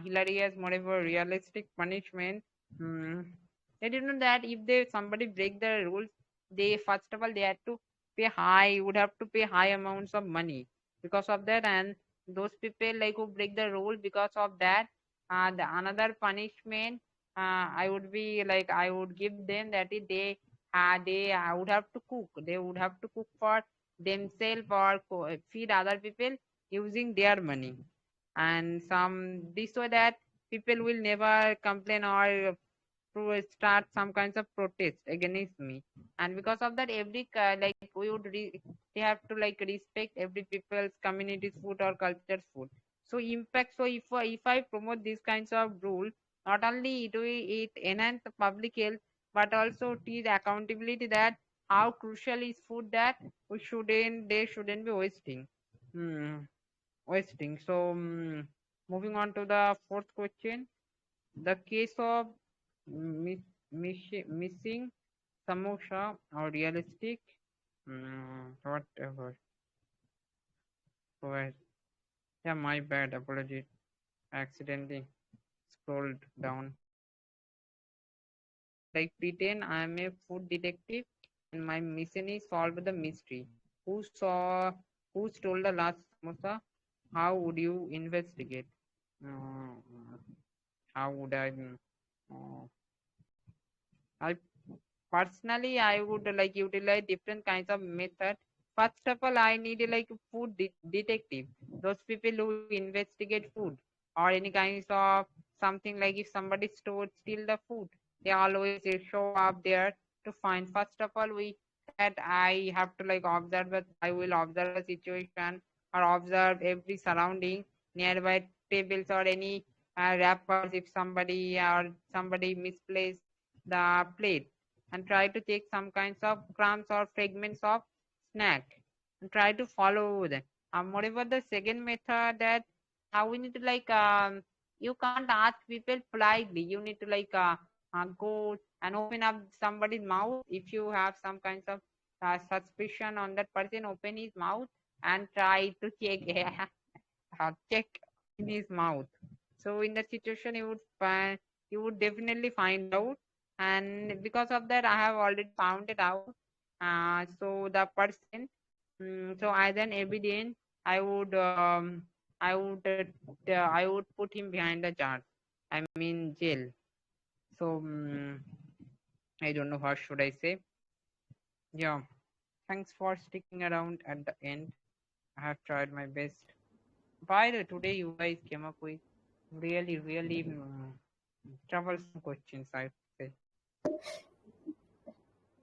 hilarious whatever realistic punishment. They didn't know that if they somebody break the rules, they first of all they had to would have to pay high amounts of money because of that. And those people like who break the rule because of that, the another punishment I would be like I would give them that they would have to cook. They would have to cook for themselves or feed other people using their money. And some this way that people will never complain or to start some kinds of protest against me. And because of that every like we would they have to like respect every people's community's food or culture's food. So impact, so if I promote these kinds of rules, not only it enhance the public health, but also teach accountability that how crucial is food that they shouldn't be wasting. Hmm. Wasting. So moving on to the fourth question. The case of missing samosa or realistic, whatever. Well, yeah, my bad. Apology. Accidentally scrolled down. Like pretend I am a food detective, and my mission is solve the mystery. Who stole the last samosa? How would you investigate? Uh, how would uh, I personally I would like utilize different kinds of method. First of all, I need like food detective, those people who investigate food or any kinds of something. Like if somebody steal the food, they always show up there to find. First of all, we that I have to like observe it. I will observe the situation or observe every surrounding nearby tables or any wrappers. If somebody misplaced the plate, and try to take some kinds of crumbs or fragments of snack and try to follow them. Moreover, the second method that how we need to like you can't ask people politely. You need to like go and open up somebody's mouth. If you have some kinds of suspicion on that person, open his mouth and try to check in his mouth. So in that situation, you would definitely find out, and because of that, I have already found it out. So the person, so as an evidence, I would I would I would put him behind the jar. I mean jail. So I don't know what should I say. Yeah, thanks for sticking around at the end. I have tried my best. By the way, today you guys came up with really troublesome questions, I would say.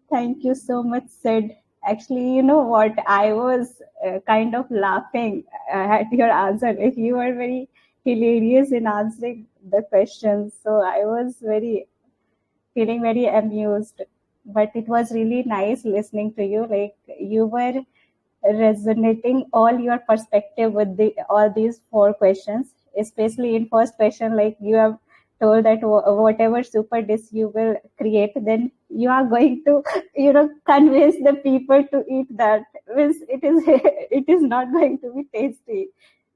Thank you so much, Sid. Actually, you know what? I was kind of laughing at your answer. Like, you were very hilarious in answering the questions. So I was feeling very amused. But it was really nice listening to you. Like, you were resonating all your perspective with all these 4 questions, especially in first question, like you have told that whatever super dish you will create, then you are going to convince the people to eat that. Means it is it is not going to be tasty,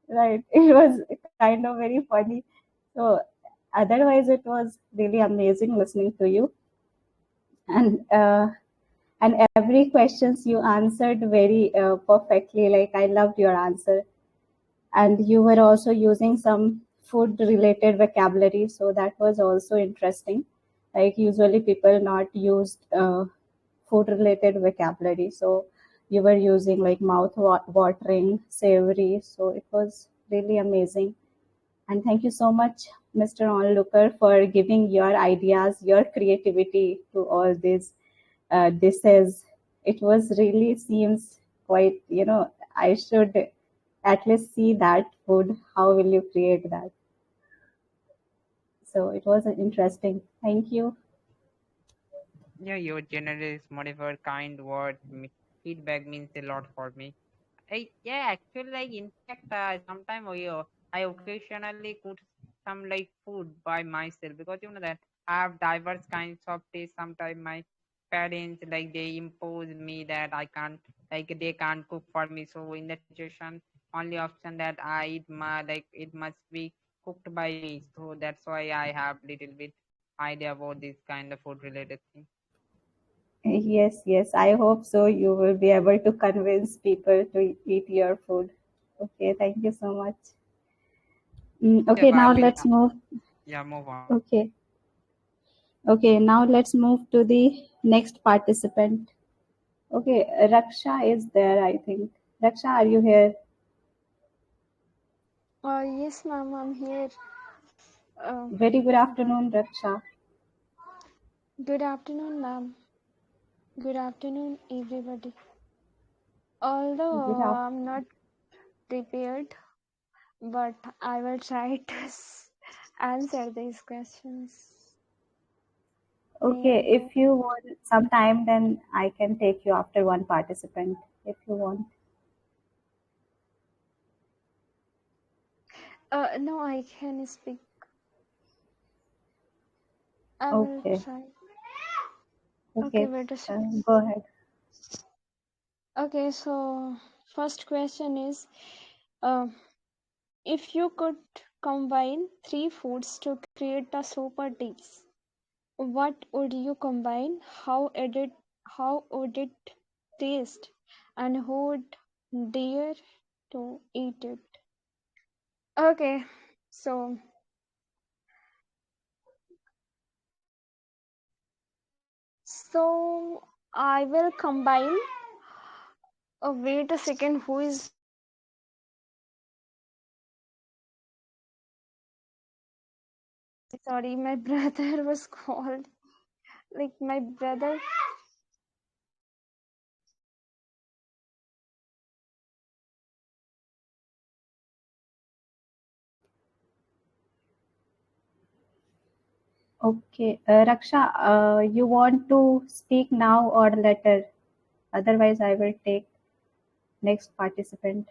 right? It was kind of very funny. So otherwise it was really amazing listening to you. And every questions you answered very perfectly. Like, I loved your answer, and you were also using some food related vocabulary, so that was also interesting. Like, usually people not used food related vocabulary, so you were using like mouth watering, savory, so it was really amazing. And thank you so much, Mr. Onlooker, for giving your ideas, your creativity to all these dishes. It was really seems quite, I should at least see that food. How will you create that? So it was interesting. Thank you. Yeah, your generous, modified, kind words, feedback means a lot for me. Yeah, actually, like in fact, sometimes I occasionally cook some like food by myself, because that I have diverse kinds of taste. Sometimes my parents like they impose me that I can't, like they can't cook for me. So in that situation, only option that I eat like it must be cooked by me. So that's why I have little bit idea about this kind of food related thing. Yes, yes. I hope so. You will be able to convince people to eat your food. Okay, thank you so much. Yes, Okay, I now will. let's move. Yeah, move on. Okay. Okay, now let's move to the next participant. Okay, Raksha is there, I think. Raksha, are you here? Yes, ma'am, I'm here. Uh, Very good but afternoon, Raksha. good afternoon, ma'am. Good afternoon, everybody. Although Good afternoon. I'm not prepared, but I will try to answer these questions. Okay, And if you want some time, then I can take you after one participant if you want. no, I can speak. I will Okay, try. Okay, okay, wait a second. go ahead. Okay, so first question is, uh, if you could combine three foods to create a super dish, what would you combine? How would it taste? And who would dare to eat it? Okay, so I will combine. Wait a second, who is sorry, my brother was called. Like my brother. Okay, Raksha, you want to speak now or later? Otherwise, I will take next participant.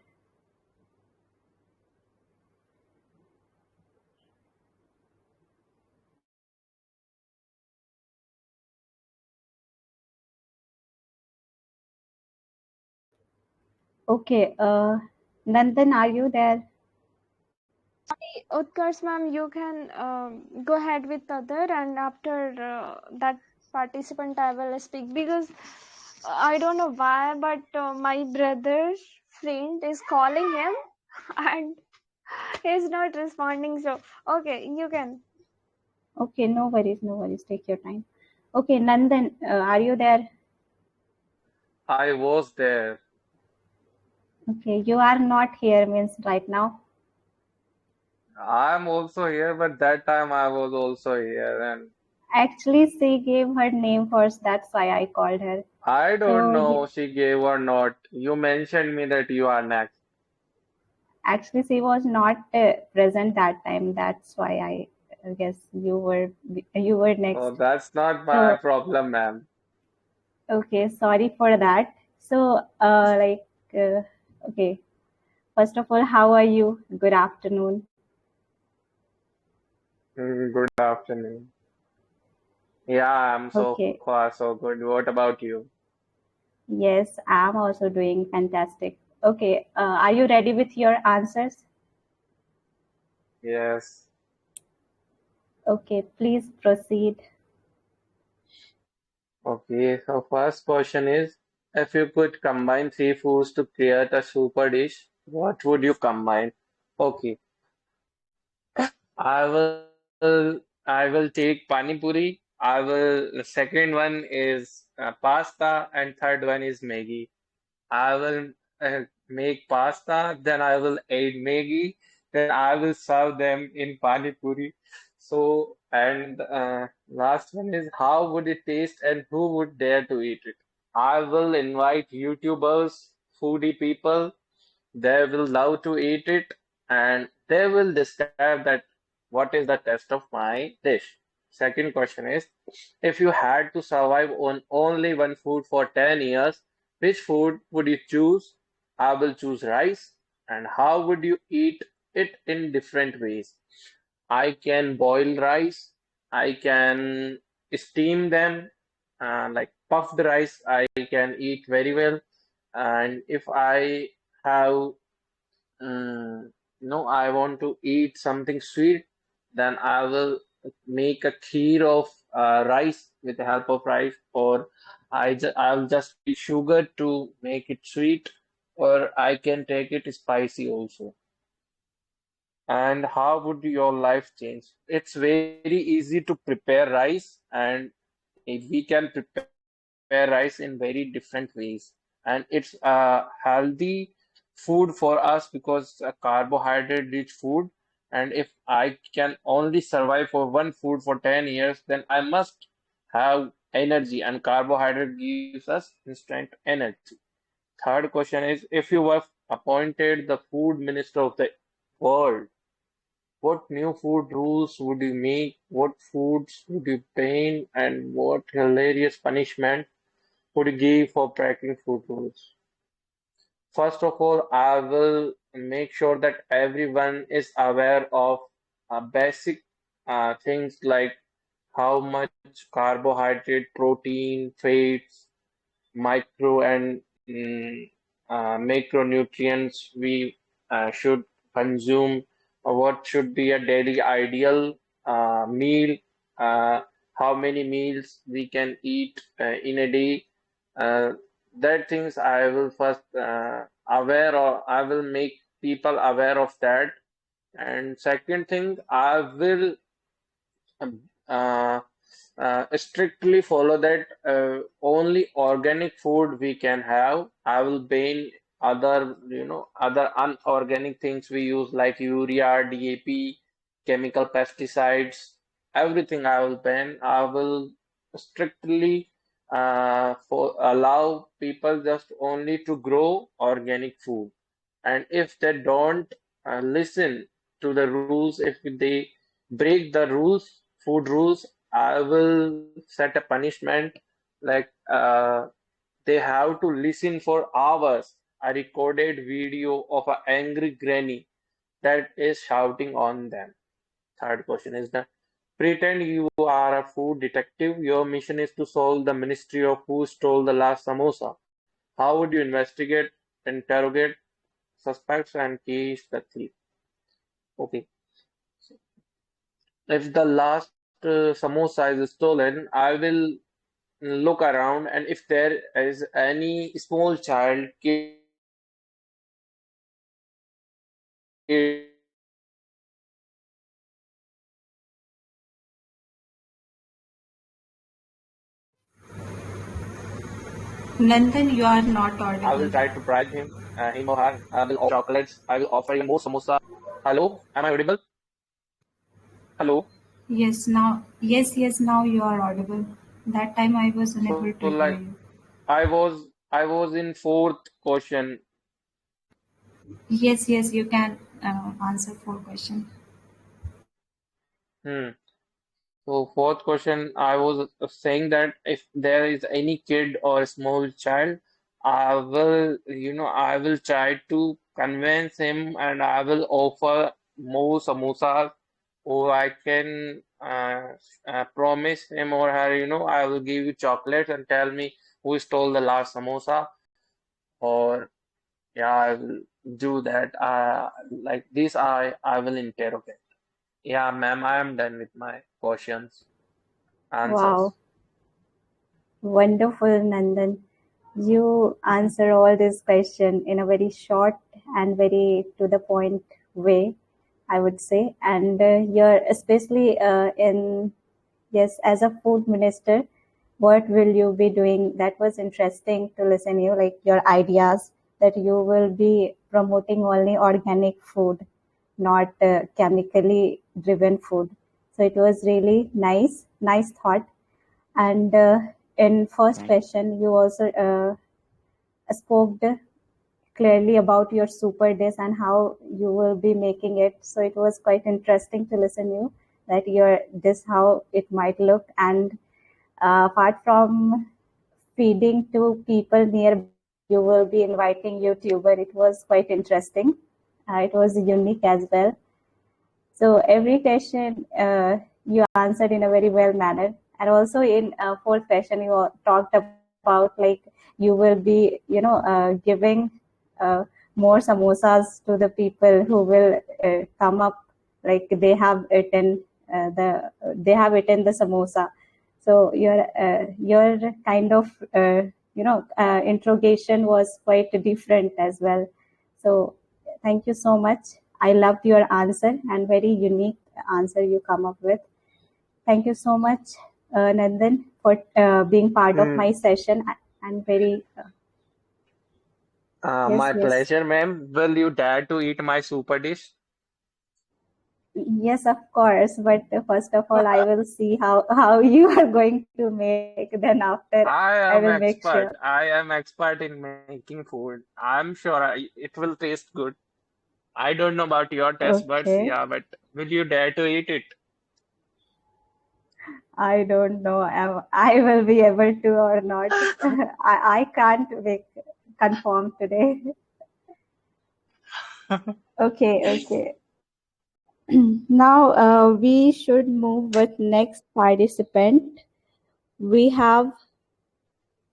Okay, Nandan, are you there? Utkarsh ma'am, you can go ahead with other, and after that participant I will speak, because I don't know why, but my brother's friend is calling him and he's not responding. So okay, you can. Okay, no worries, no worries. Take your time. Okay, Nandan, are you there? I was there. Okay, you are not here means right now. I'm also here, but that time I was also here, and Actually, she gave her name first. That's why I called her. I don't So know she gave or not. You mentioned me that you are next. actually, she was not present that time. That's why I guess you were next. Oh, that's not my So problem, ma'am. okay, sorry for that. So like Okay. First of all, how are you? Good afternoon. Good afternoon. Yeah, I'm so Okay. far so good. What about you? Yes, I'm also doing fantastic. Okay. Are you ready with your answers? Yes. Okay, please proceed. Okay, so first question is, if you could combine three foods to create a super dish, what would you combine? Okay, I will take pani puri. The second one is pasta, and third one is Maggi. I will make pasta, then I will add Maggi, then I will serve them in pani puri. So, and last one is how would it taste and who would dare to eat it? I will invite YouTubers, foodie people, they will love to eat it and they will describe that what is the taste of my dish. Second question is, if you had to survive on only one food for 10 years, which food would you choose? I will choose rice. And how would you eat it in different ways? I can boil rice, I can steam them, like puffed rice, I can eat very well. And if I have I want to eat something sweet, then I will make a kheer of rice with the help of rice, or I'll just use sugar to make it sweet, or I can take it spicy also. And how would your life change? It's very easy to prepare rice, and we can prepare rice in very different ways. And it's a healthy food for us because a carbohydrate-rich food. And if I can only survive for one food for 10 years, then I must have energy, and carbohydrate gives us instant energy. Third question is, if you were appointed the food minister of the world, what new food rules would you make? What foods would you ban? And what hilarious punishment would you give for breaking food rules? First of all, I will make sure that everyone is aware of basic things like how much carbohydrate, protein, fats, micro and macronutrients we should consume, what should be a daily ideal meal, uh, how many meals we can eat in a day. Uh, that things I will first aware or I will make people aware of that. And second thing, I will um, uh, strictly follow that only organic food we can have. I will ban other unorganic things we use like urea, DAP, chemical pesticides, everything I will ban. I will strictly for allow people just only to grow organic food. And if they don't listen to the rules, if they break the rules, food rules, I will set a punishment like they have to listen for hours. A recorded video of an angry granny that is shouting on them. Third question is that pretend you are a food detective. Your mission is to solve the mystery of who stole the last samosa. How would you investigate, interrogate suspects, and catch the thief? Okay. If the last samosa is stolen, I will look around, and if there is any small child, kid, or elderly person who is Nandan, you are I not will try to audible. bribe him or her. I will offer chocolates. I will offer him more samosa. Hello, am I audible? Hello. Yes, now you are audible. That time I was unable So to hear like you. I was in fourth question. Yes, you can answer four question. Hmm. So fourth question, I was saying that if there is any kid or small child, I will try to convince him and I will offer more samosas, or I can promise him or her, I will give you chocolates and tell me who stole the last samosa, or yeah, I will do that. Like this, I will interrogate. Yeah, ma'am, I am done with my questions, answers. Wow, wonderful, Nandan. You answer all these questions in a very short and very to the point way, I would say. And you're especially in, yes, as a food minister, what will you be doing? That was interesting to listen you, like your ideas that you will be promoting only organic food, not chemically driven food. So it was really nice thought. And in first Thank question, you also spoke clearly about your super dish and how you will be making it. So it was quite interesting to listen you that your this how it might look. And apart from feeding to people nearby, you will be inviting YouTuber. It was quite interesting. It was unique as well. So every question you answered in a very well manner, and also in fourth question you talked about like you will be giving uh, more samosas to the people who will come up, like they have eaten the samosa. So your kind of interrogation was quite different as well. So thank you so much. I loved your answer and very unique answer you come up with. Thank you so much, Nandan, for being part of you. my session. And very yes, My yes, pleasure, ma'am. Will you dare to eat my super dish? yes, of course. But first of all, I will see how you are going to make. Then after, I I will am make sure. expert. I am expert in making food. I'm sure it will taste good. I don't know about your taste buds, Okay. yeah, but will you dare to eat it? I don't know if I will be able to or not. I can't make confirm today. Okay, okay. Now we should move with next participant. We have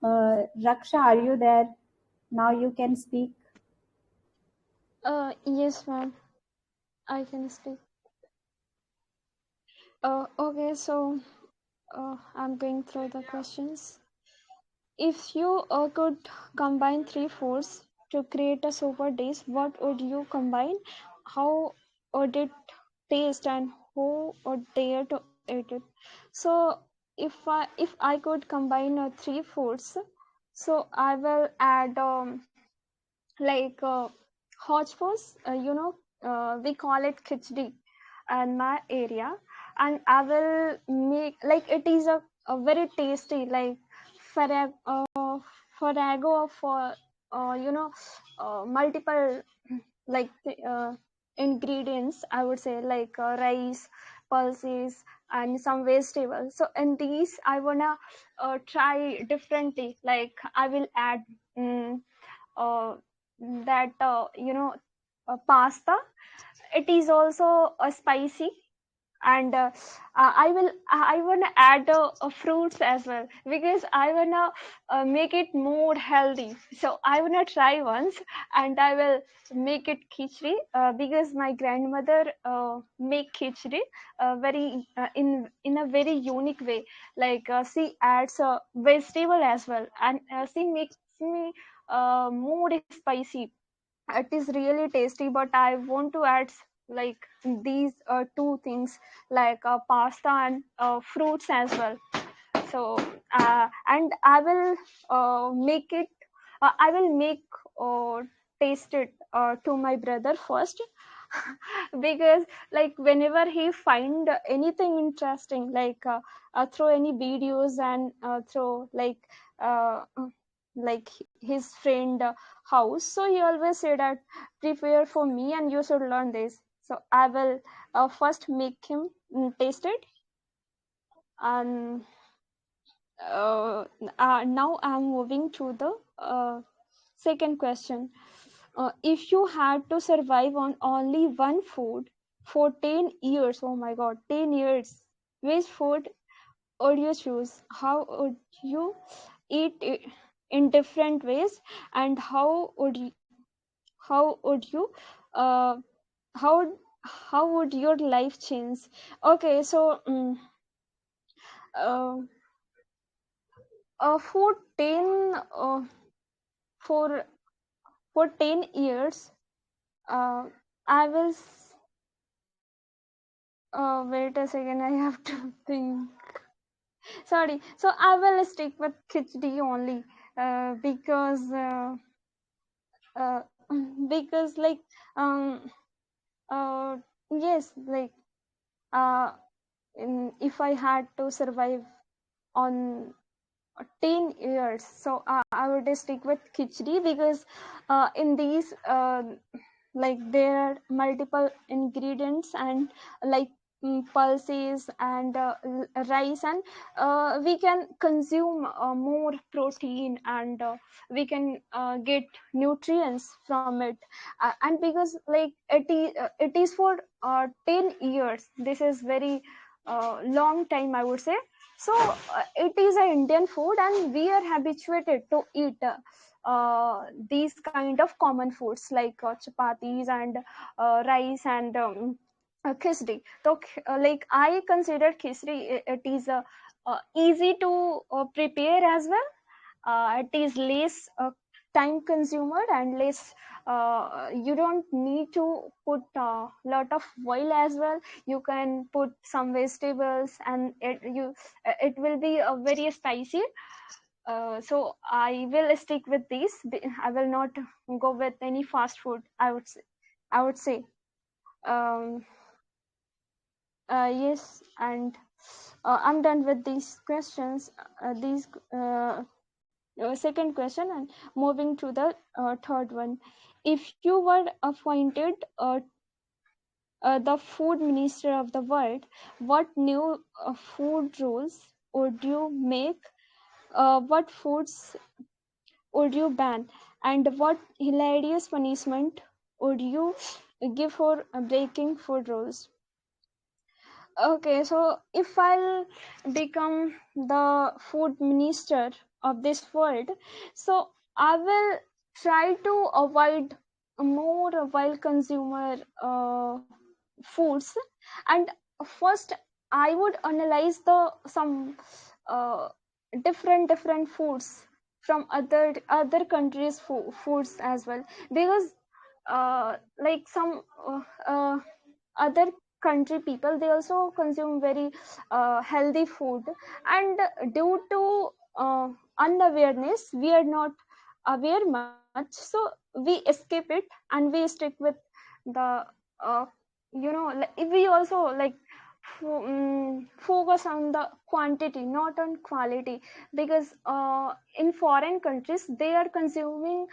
Raksha. Are you there? Now you can speak. Yes, ma'am. I can speak. Okay, so I'm going through the questions. If you could combine three foods to create a super dish, what would you combine? How would it taste, and who would dare to eat it? So, if I could combine three foods, so I will add like hodgepodge, we call it khichdi in my area, and I will make like it is a very tasty like farrago for multiple like ingredients, I would say, like rice, pulses, and some vegetables. So in these I wanna try differently, like I will add uh, that pasta. It is also spicy, and I wanna add fruits as well, because I wanna make it more healthy. So I wanna try once, and I will make it khichdi, because my grandmother make khichdi very in a very unique way. Like she adds vegetable as well, and she makes me more spicy. It is really tasty, but I want to add like these two things, like pasta and fruits as well. So and I will make it I will make taste it to my brother first. Because like whenever he find anything interesting, like through any videos, and through uh, like his friend house, so he always say that prepare for me and you should learn this. So I will first make him taste it, and now I'm moving to the Second question. If you had to survive on only one food for 10 years, oh my god, 10 years, which food would you choose? How would you eat it in different ways, and how would you uh, how how would your life change? Okay, so uh, for 10 for 10 years, uh, I will wait a second, I have to think. Sorry, so I will stick with khichdi only, uh, because like um uh yes, like uh if I had to survive on 10 years, so I would stick with khichdi, because in these like there are multiple ingredients, and like pulses and rice, and we can consume more protein, and we can get nutrients from it, and because like it is for 10 years, this is very long time, I would say. So it is an Indian food, and we are habituated to eat these kind of common foods like chapatis and rice and khichdi. So like I consider khichdi, it is easy to prepare as well. It is less time consumer and less, you don't need to put a lot of oil as well. You can put some vegetables, and it will be very spicy. So I will stick with these. I will not go with any fast food, I would say. um, yes, and I'm done with these questions, these second question, and moving to the third one. If you were appointed the food minister of the world, what new food rules would you make? What foods would you ban, and what hilarious punishment would you give for breaking food rules? Okay, so if I'll become the food minister of this world, so I will try to avoid more wild consumer foods. And first, I would analyze the some uh, different foods from other countries foods as well, because like some other country people, they also consume very healthy food, and due to unawareness, we are not aware much, so we escape it and we stick with the uh, we also like focus on the quantity, not on quality, because in foreign countries they are consuming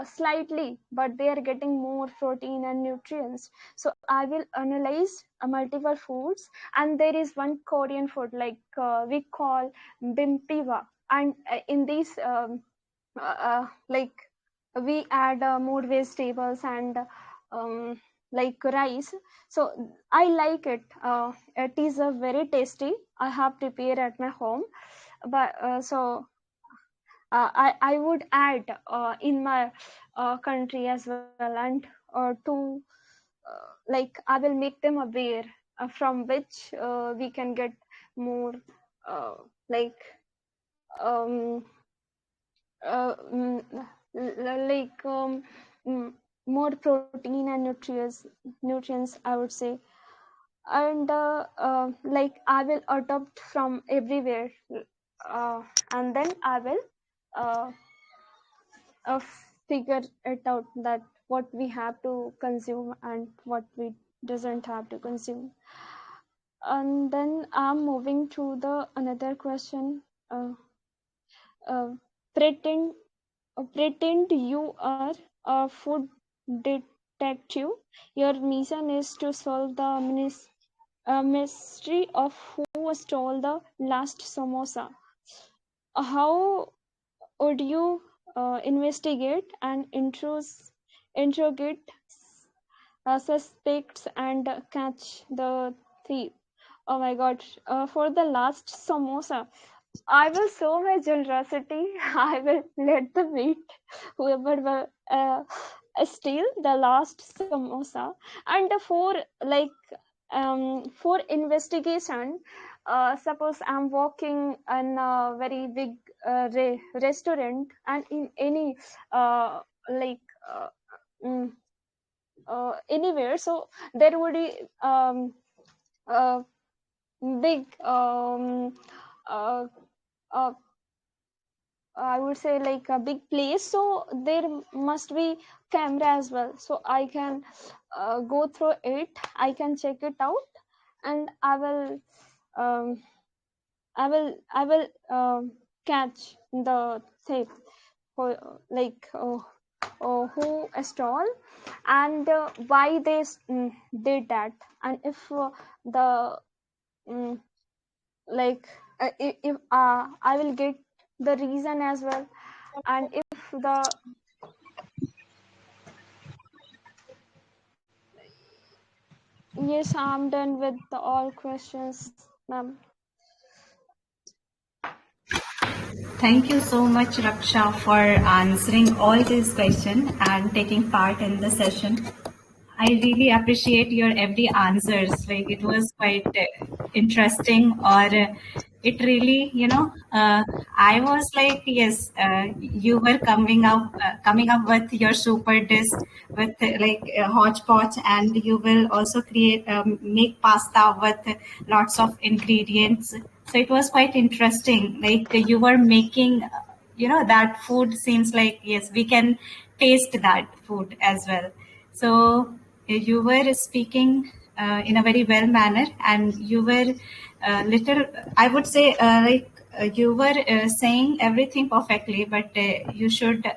slightly, but they are getting more protein and nutrients. So I will analyze multiple foods, and there is one Korean food like we call bimpiwa, and in these like we add more vegetables and um, like rice. So I like it. It is a very tasty. I have prepared at my home, but so I would add in my country as well, and to like I will make them aware from which we can get more uh, like um, like more protein and nutrients, I would say. And like I will adopt from everywhere, uh, and then I will uh, uh, figure it out that what we have to consume and what we doesn't have to consume. And then I'm moving to the another question. uh, uh, pretend pretend you are a food detective. Your mission is to solve the mystery of who stole the last samosa. How would you investigate and interrogate suspects and catch the thief. Oh my god, for the last samosa, I will show my generosity. I will let the meat, whoever will steal the last samosa. And for investigation, suppose I'm walking in a very big restaurant, and in any like uh, mm, anywhere, so there would be uh, big uh, uh, I would say like a big place, so there must be camera as well, so I can go through it, I can check it out, and um, I will catch the thief, like who stole, and why they did that, and if the mm, like if I will get the reason as well, and if the yes, I'm done with all questions, ma'am. Thank you so much, Raksha, for answering all these questions and taking part in the session. I really appreciate your every answers. Like it was quite interesting, or it really, I was like, yes, you were coming up with your super dish with like hodgepodge, and you will also create make pasta with lots of ingredients. So it was quite interesting. Like you were making, that food seems like yes, we can taste that food as well. So you were speaking in a very well manner, and you were little, I would say, you were saying everything perfectly, but you should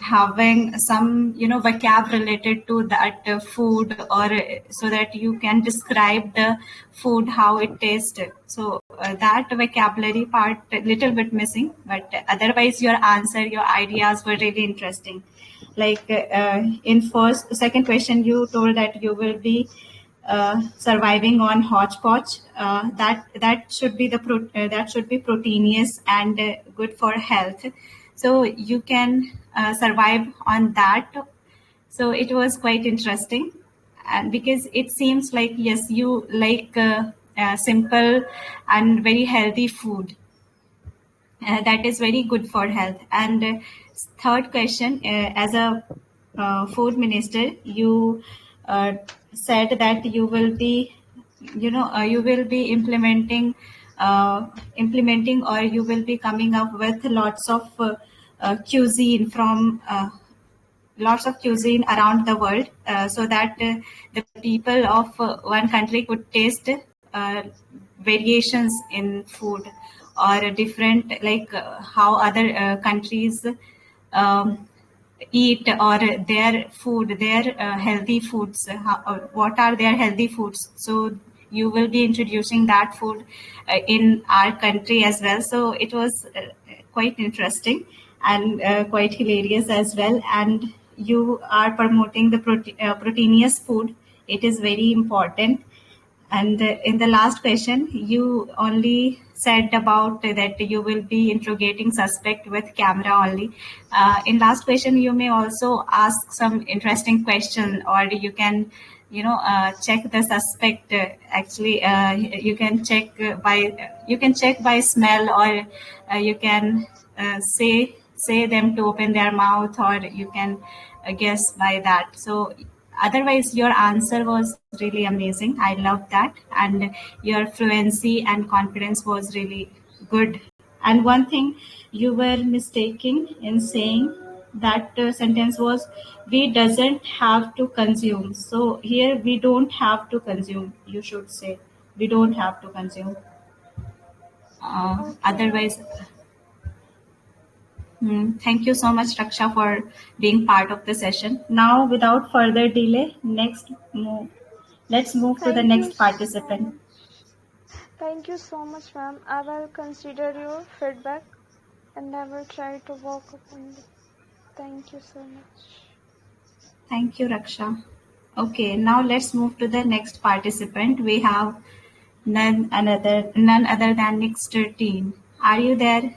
having some vocab related to that food, or so that you can describe the food how it tasted. So that vocabulary part a little bit missing, but otherwise your answer, your ideas were really interesting. Like in second question, you told that you will be surviving on hodgepodge. That should be that should be proteinous and good for health. So you can survive on that. So it was quite interesting, and because it seems like yes, you like simple and very healthy food. That is very good for health. And third question, as a food minister, you said that you will be, you will be implementing, or you will be coming up with lots of cuisine from lots of cuisine around the world, so that the people of one country could taste variations in food, or different, like how other countries um, eat, or their food, their healthy foods, what are their healthy foods. So you will be introducing that food in our country as well. So it was quite interesting and quite hilarious as well. And you are promoting the proteinous food. It is very important. And in the last question, you only said about that you will be interrogating suspect with camera only. In last question, you may also ask some interesting question, or you can, check the suspect. Actually, you can check by smell, or you can say them to open their mouth, or you can guess by that. So otherwise, your answer was really amazing. I love that. And your fluency and confidence was really good. And one thing you were mistaking in saying, that sentence was, we doesn't have to consume. So here, we don't have to consume. You should say, we don't have to consume. Okay. Otherwise, thank you so much, Raksha, for being part of the session. Now, without further delay, let's move to the Thank you next so participant. much. Thank you so much, ma'am. I will consider your feedback, and I will try to work upon it. Thank you so much. Thank you, Raksha. Okay, now let's move to the next participant. We have none other than Mr. Teen. Are you there?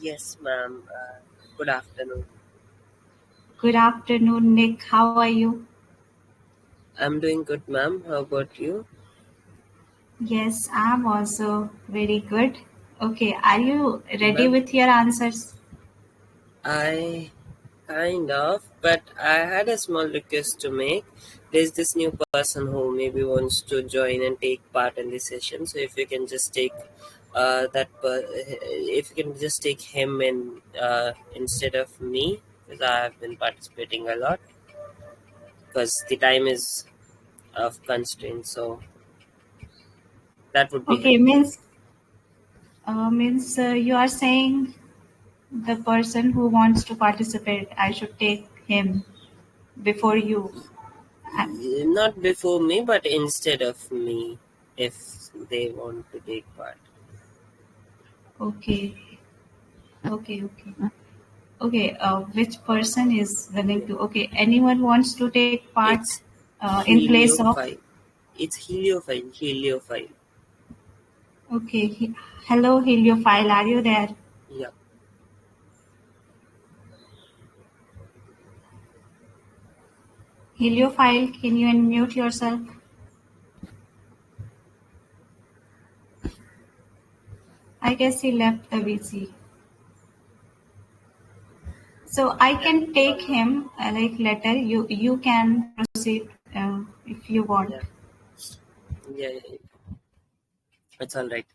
Yes, ma'am. Good afternoon. Good afternoon, Nick. How are you? I'm doing good, ma'am. How about you? Yes, I'm also very good. Okay, are you ready Ma'am, with your answers? I kind of, but I had a small request to make. There's this new person who maybe wants to join and take part in this session. So if you can just take if you can just take him in instead of me, because I have been participating a lot, because the time is of constraint. So that would be Okay, helpful. means you are saying the person who wants to participate, I should take him before you. Uh, Not before me, but instead of me, if they want to take part. Okay, okay. Okay, which person is willing to? Okay, anyone wants to take part It's in place of? heliophile. It's heliophile. Okay, hello, heliophile, are you there? Yeah. Heliophile, can you unmute yourself? I guess he left the VC. So I can take him like later. You can proceed if you want. Yeah. Yeah. It's all right.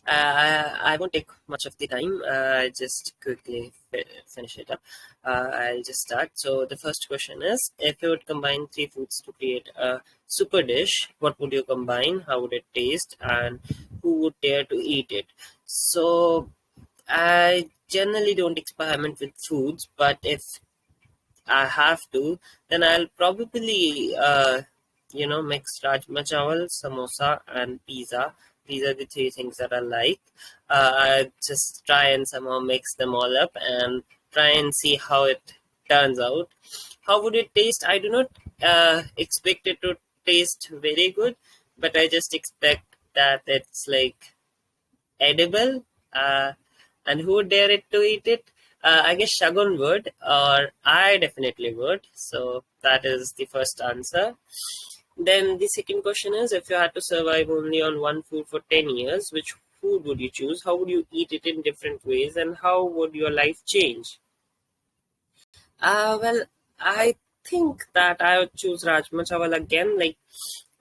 I won't take much of the time. Just quickly finish it up. I'll just start. So the first question is, if you would combine three foods to create a super dish, what would you combine? How would it taste? And who would dare to eat it? So I generally don't experiment with foods, but if I have to, then I'll probably, mix rajma chawal, samosa, and pizza. These are the three things that I like. I just try and somehow mix them all up and try and see how it turns out. How would it taste? I do not expect it to taste very good, but I just expect that it's like edible. And who would dare it to eat it? I guess Shagun would, or I definitely would. So that is the first answer. Then the second question is, if you had to survive only on one food for 10 years, which food would you choose? How would you eat it in different ways? And how would your life change? Well, I think that I would choose Rajma Chawal again. Like,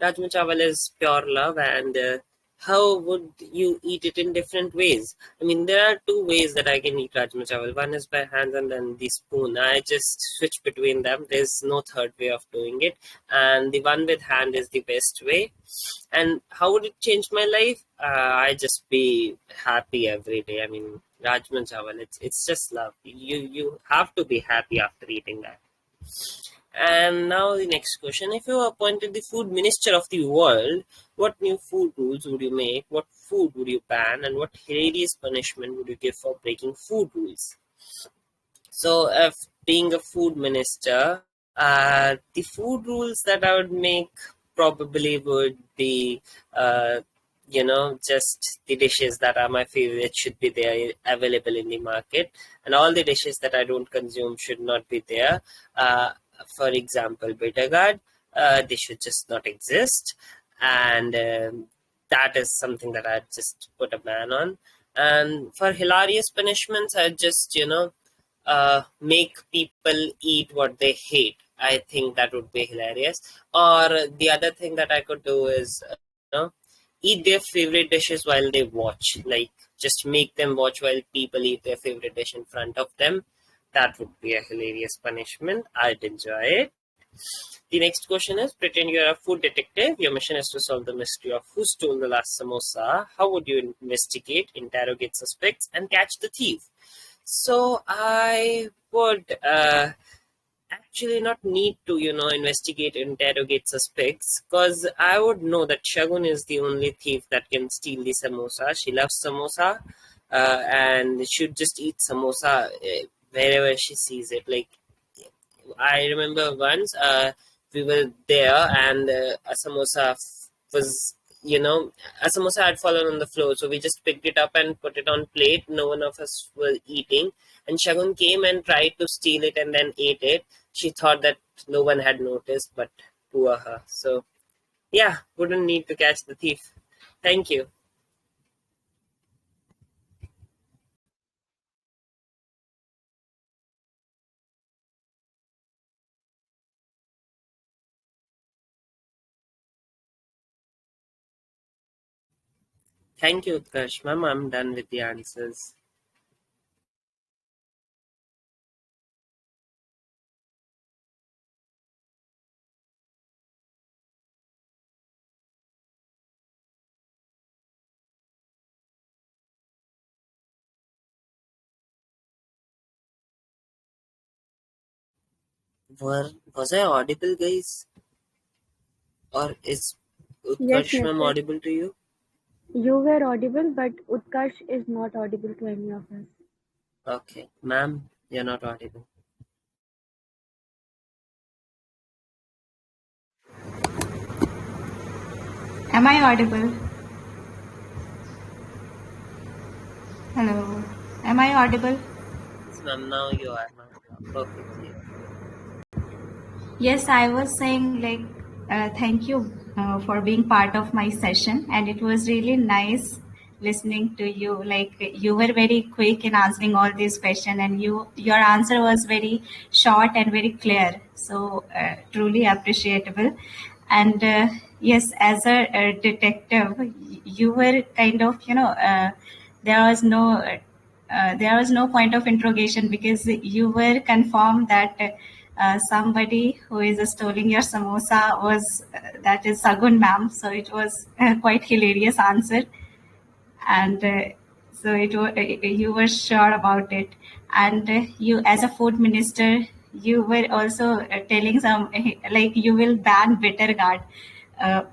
Rajma Chawal is pure love, and how would you eat it in different ways? I mean, there are two ways that I can eat Rajma Chawal. One is by hand and then the spoon. I just switch between them. There's no third way of doing it. And the one with hand is the best way. And how would it change my life? I just be happy every day. I mean, Rajma Chawal, it's just love. You have to be happy after eating that. And now the next question. If you were appointed the food minister of the world, what new food rules would you make? What food would you ban? And what hilarious punishment would you give for breaking food rules? So, if being a food minister, the food rules that I would make probably would be, just the dishes that are my favorite should be there available in the market, and all the dishes that I don't consume should not be there. For example, bitter gourd, they should just not exist, and that is something that I just put a ban on. And for hilarious punishments, I just make people eat what they hate. I think that would be hilarious. Or the other thing that I could do is, eat their favorite dishes while they watch. Like, just make them watch while people eat their favorite dish in front of them. That would be a hilarious punishment. I'd enjoy it. The next question is, pretend you're a food detective. Your mission is to solve the mystery of who stole the last samosa. How would you investigate, interrogate suspects, and catch the thief? So I would actually not need to, investigate, interrogate suspects, because I would know that Shagun is the only thief that can steal the samosa. She loves samosa, and should just eat samosa wherever she sees it. Like, I remember once we were there and a samosa was, a samosa had fallen on the floor, so we just picked it up and put it on plate. No one of us was eating, and Shagun came and tried to steal it and then ate it. She thought that no one had noticed, but poor her. So yeah, wouldn't need to catch the thief. Thank you. Thank you, Utkarsh. Ma'am, I'm done with the answers. Was I audible, guys? Or is Yes, Utkarsh ma'am Nitin. audible to you? You were audible, but Utkarsh is not audible to any of us. Okay. Ma'am, you're not audible. Am I audible? Hello. Am I audible? Yes, ma'am, now you are. Now you are perfectly. Yes, I was saying like thank you for being part of my session, and it was really nice listening to you. Like you were very quick in answering all these questions, and your answer was very short and very clear. So truly appreciable. And yes, as a detective, you were kind of there was no. There was no point of interrogation because you were confirmed that somebody who is stealing your samosa was that is Sagun ma'am. So it was quite hilarious answer, and so you were sure about it, and you as a food minister, you were also telling some like you will ban bitter gourd. Uh,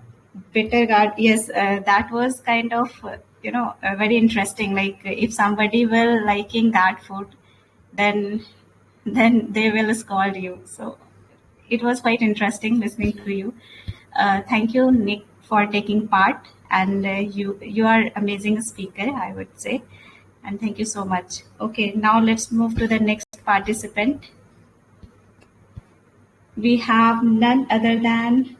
Bitter gourd, yes, that was kind of very interesting. Like if somebody will liking that food, then they will scold you. So it was quite interesting listening to you. Thank you, Nick, for taking part, and you are amazing speaker, I would say, and thank you so much. Okay, now let's move to the next participant. We have none other than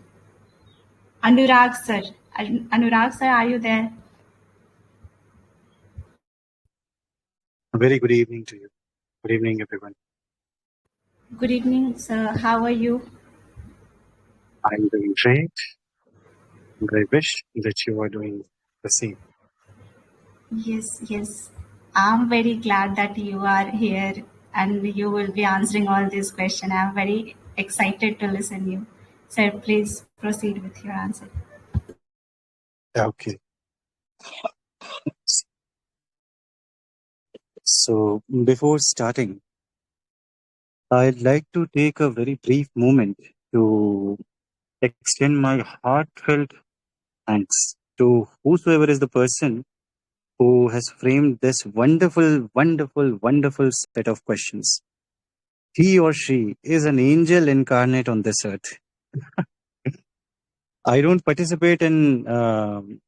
Anurag sir. Anurag sir, are you there? A very good evening to you. Good evening, everyone. Good evening, sir. How are you? I'm doing great, and I wish that you are doing the same. Yes. I'm very glad that you are here and you will be answering all these questions. I'm very excited to listen you. Sir, please proceed with your answer. Okay. So, before starting, I'd like to take a very brief moment to extend my heartfelt thanks to whosoever is the person who has framed this wonderful set of questions. He or she is an angel incarnate on this earth. I don't participate in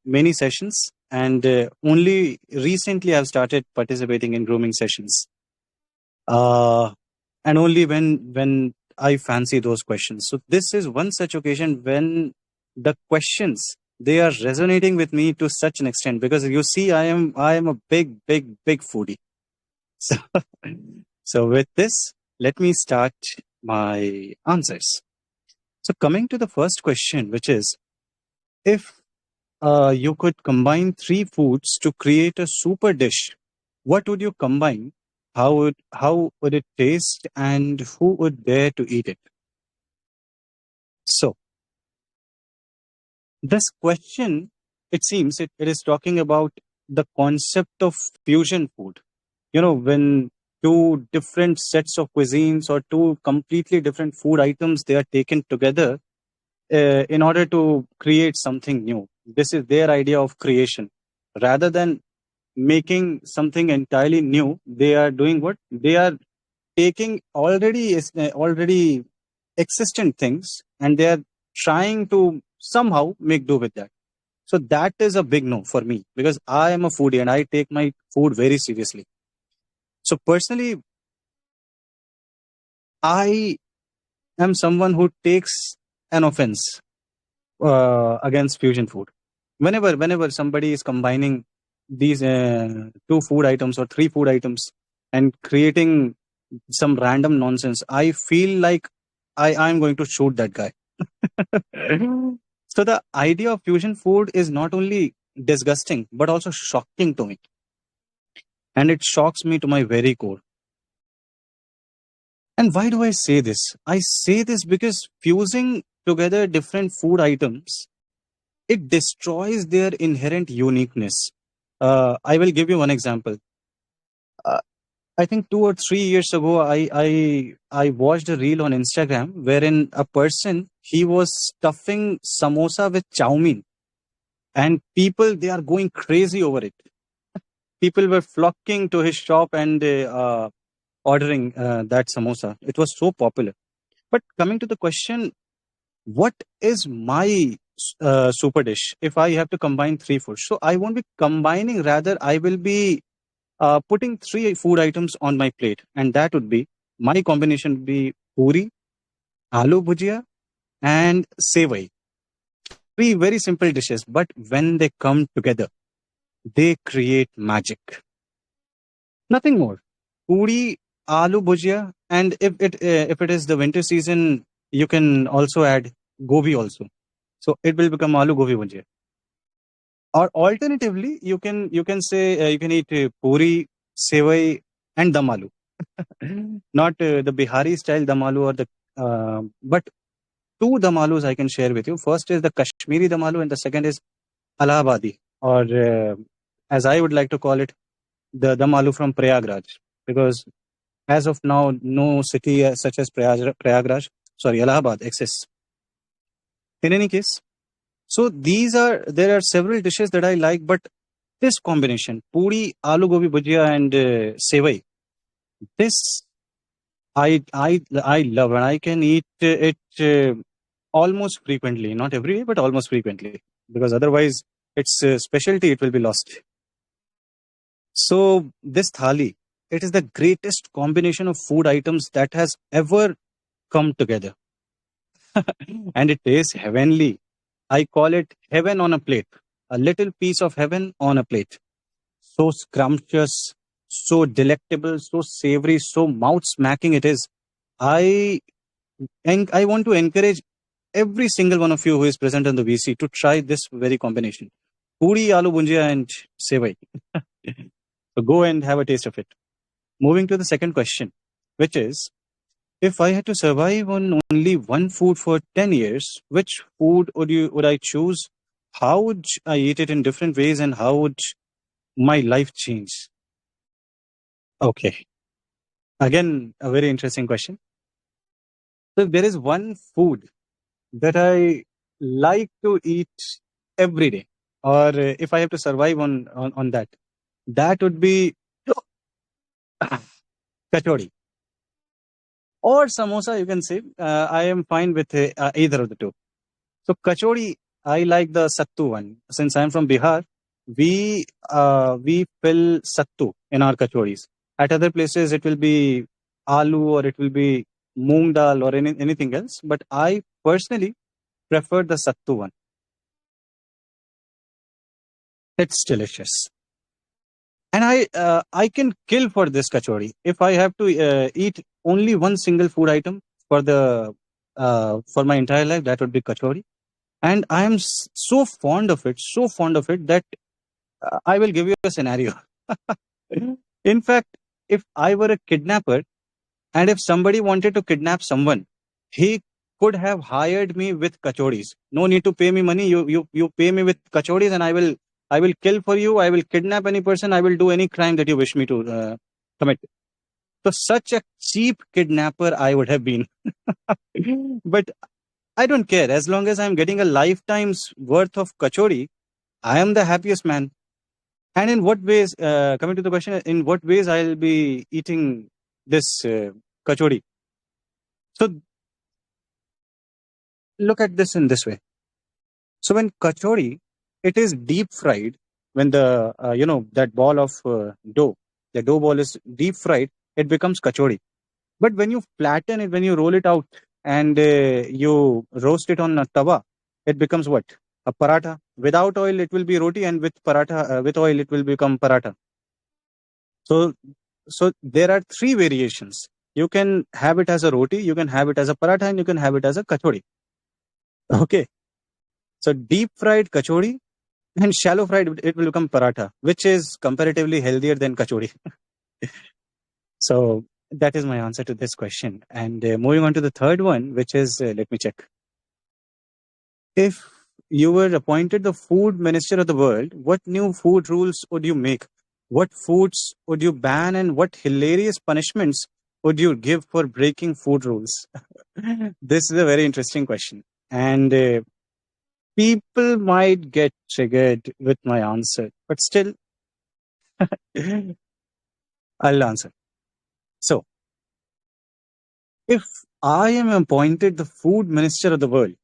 many sessions, and only recently I've started participating in grooming sessions. And only when I fancy those questions. So this is one such occasion when the questions, they are resonating with me to such an extent, because you see, I am a big foodie. So, so with this, let me start my answers. So coming to the first question, which is, if you could combine three foods to create a super dish, what would you combine? How would it taste, and who would dare to eat it? So this question, it seems it is talking about the concept of fusion food. When two different sets of cuisines or two completely different food items, they are taken together in order to create something new. This is their idea of creation, rather than making something entirely new. They are doing what? They are taking already existent things, and they are trying to somehow make do with that. So that is a big no for me, because I am a foodie and I take my food very seriously. So personally, I am someone who takes an offense against fusion food. Whenever somebody is combining these two food items or three food items and creating some random nonsense, I feel like I'm going to shoot that guy. So the idea of fusion food is not only disgusting but also shocking to me, and it shocks me to my very core. And why do I say this? I say this because fusing together different food items, it destroys their inherent uniqueness. I will give you one example. Uh, I think 2 or 3 years ago, I watched a reel on Instagram wherein a person, he was stuffing samosa with chow mein, and people, they are going crazy over it. People were flocking to his shop and ordering that samosa. It was so popular. But coming to the question, what is my super dish if I have to combine three foods? So I won't be combining, rather, I will be putting three food items on my plate, and that would be my combination would be puri, aloo bhujia, and sevai. Three very simple dishes, but when they come together, they create magic. Nothing more. Puri, aloo bhujia, and if it is the winter season, you can also add gobi also. So it will become aloo gobi bhujia. Or alternatively, you can say you can eat puri, sevai, and dum aloo. Not the Bihari style dum aloo or the but two dum alus I can share with you. First is the Kashmiri dum aloo, and the second is Allahabadi, or as I would like to call it, the dum aloo from Prayagraj, because as of now, no city such as Prayagraj, sorry, Allahabad exists. In any case, so there are several dishes that I like, but this combination, puri, aloo gobi bhujia, and sevai, this I love, and I can eat it almost frequently, not every day, but almost frequently, because otherwise its specialty, it will be lost. So this thali, it is the greatest combination of food items that has ever come together, and it tastes heavenly. I call it heaven on a plate, a little piece of heaven on a plate. So scrumptious, so delectable, so savory, so mouth smacking it is. I and I want to encourage every single one of you who is present on the VC to try this very combination. Puri, aloo bunjia, and sevai. So go and have a taste of it. Moving to the second question, which is, if I had to survive on only one food for 10 years, which food would I choose? How would I eat it in different ways, and how would my life change? Okay. Again, a very interesting question. So if there is one food that I like to eat every day, or if I have to survive on that, that would be kachori or samosa. You can say I am fine with either of the two. So kachori, I like the sattu one. Since I am from Bihar, we fill sattu in our kachoris. At other places, it will be aloo or it will be moong dal or anything else. But I personally prefer the sattu one. It's delicious. And I can kill for this kachori. If I have to eat only one single food item for my entire life, that would be kachori. And I am so fond of it that I will give you a scenario. In fact, if I were a kidnapper, and if somebody wanted to kidnap someone, he could have hired me with kachoris. No need to pay me money. You pay me with kachoris, and I will kill for you. I will kidnap any person. I will do any crime that you wish me to commit. So such a cheap kidnapper I would have been. But I don't care. As long as I'm getting a lifetime's worth of kachori, I am the happiest man. And in what ways, coming to the question, in what ways I'll be eating this kachori? So look at this in this way. So when kachori, it is deep fried, when the, that ball of dough, the dough ball is deep fried, it becomes kachori. But when you flatten it, when you roll it out and you roast it on a tawa, it becomes what? A paratha. Without oil, it will be roti, and with paratha, with oil, it will become paratha. So, so there are three variations. You can have it as a roti, you can have it as a paratha, and you can have it as a kachori. Okay. So deep fried kachori and shallow fried, it will become paratha, which is comparatively healthier than kachori. So that is my answer to this question. And moving on to the third one, which is, let me check. If you were appointed the food minister of the world, what new food rules would you make? What foods would you ban, and what hilarious punishments would you give for breaking food rules? This is a very interesting question. And people might get triggered with my answer, but still, I'll answer. So, if I am appointed the food minister of the world,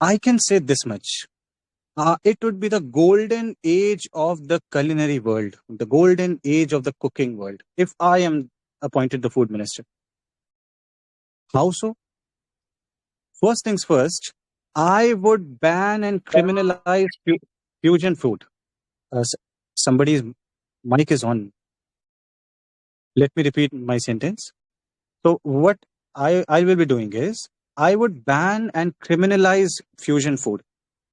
I can say this much. It would be the golden age of the culinary world, the golden age of the cooking world, if I am appointed the food minister. How so? First things first, I would ban and criminalize fusion food. Somebody's mic is on. Let me repeat my sentence. So, what I will be doing is, I would ban and criminalize fusion food.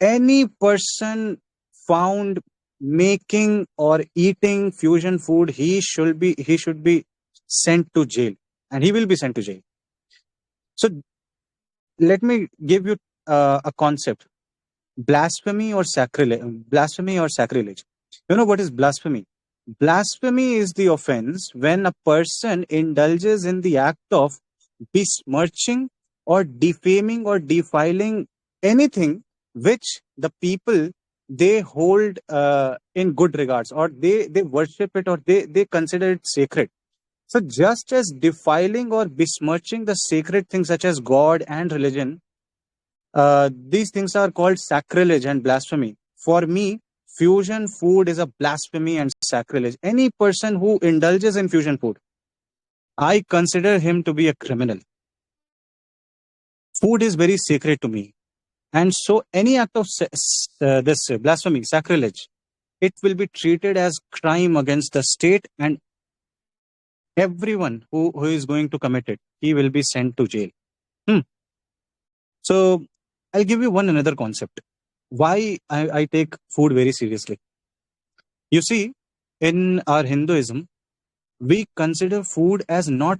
Any person found making or eating fusion food, he should be sent to jail, and he will be sent to jail. So let me give you a concept: blasphemy or sacrilege. Blasphemy or sacrilege. You know what is blasphemy? Blasphemy is the offense when a person indulges in the act of besmirching or defaming or defiling anything which the people, they hold in good regards, or they worship it, or they consider it sacred. So just as defiling or besmirching the sacred things such as God and religion, these things are called sacrilege and blasphemy. For me, fusion food is a blasphemy and sacrilege. Any person who indulges in fusion food, I consider him to be a criminal. Food is very sacred to me. And so any act of this blasphemy, sacrilege, it will be treated as crime against the state, and everyone who is going to commit it, he will be sent to jail. So I'll give you one another concept. Why I take food very seriously. You see, in our Hinduism, we consider food as not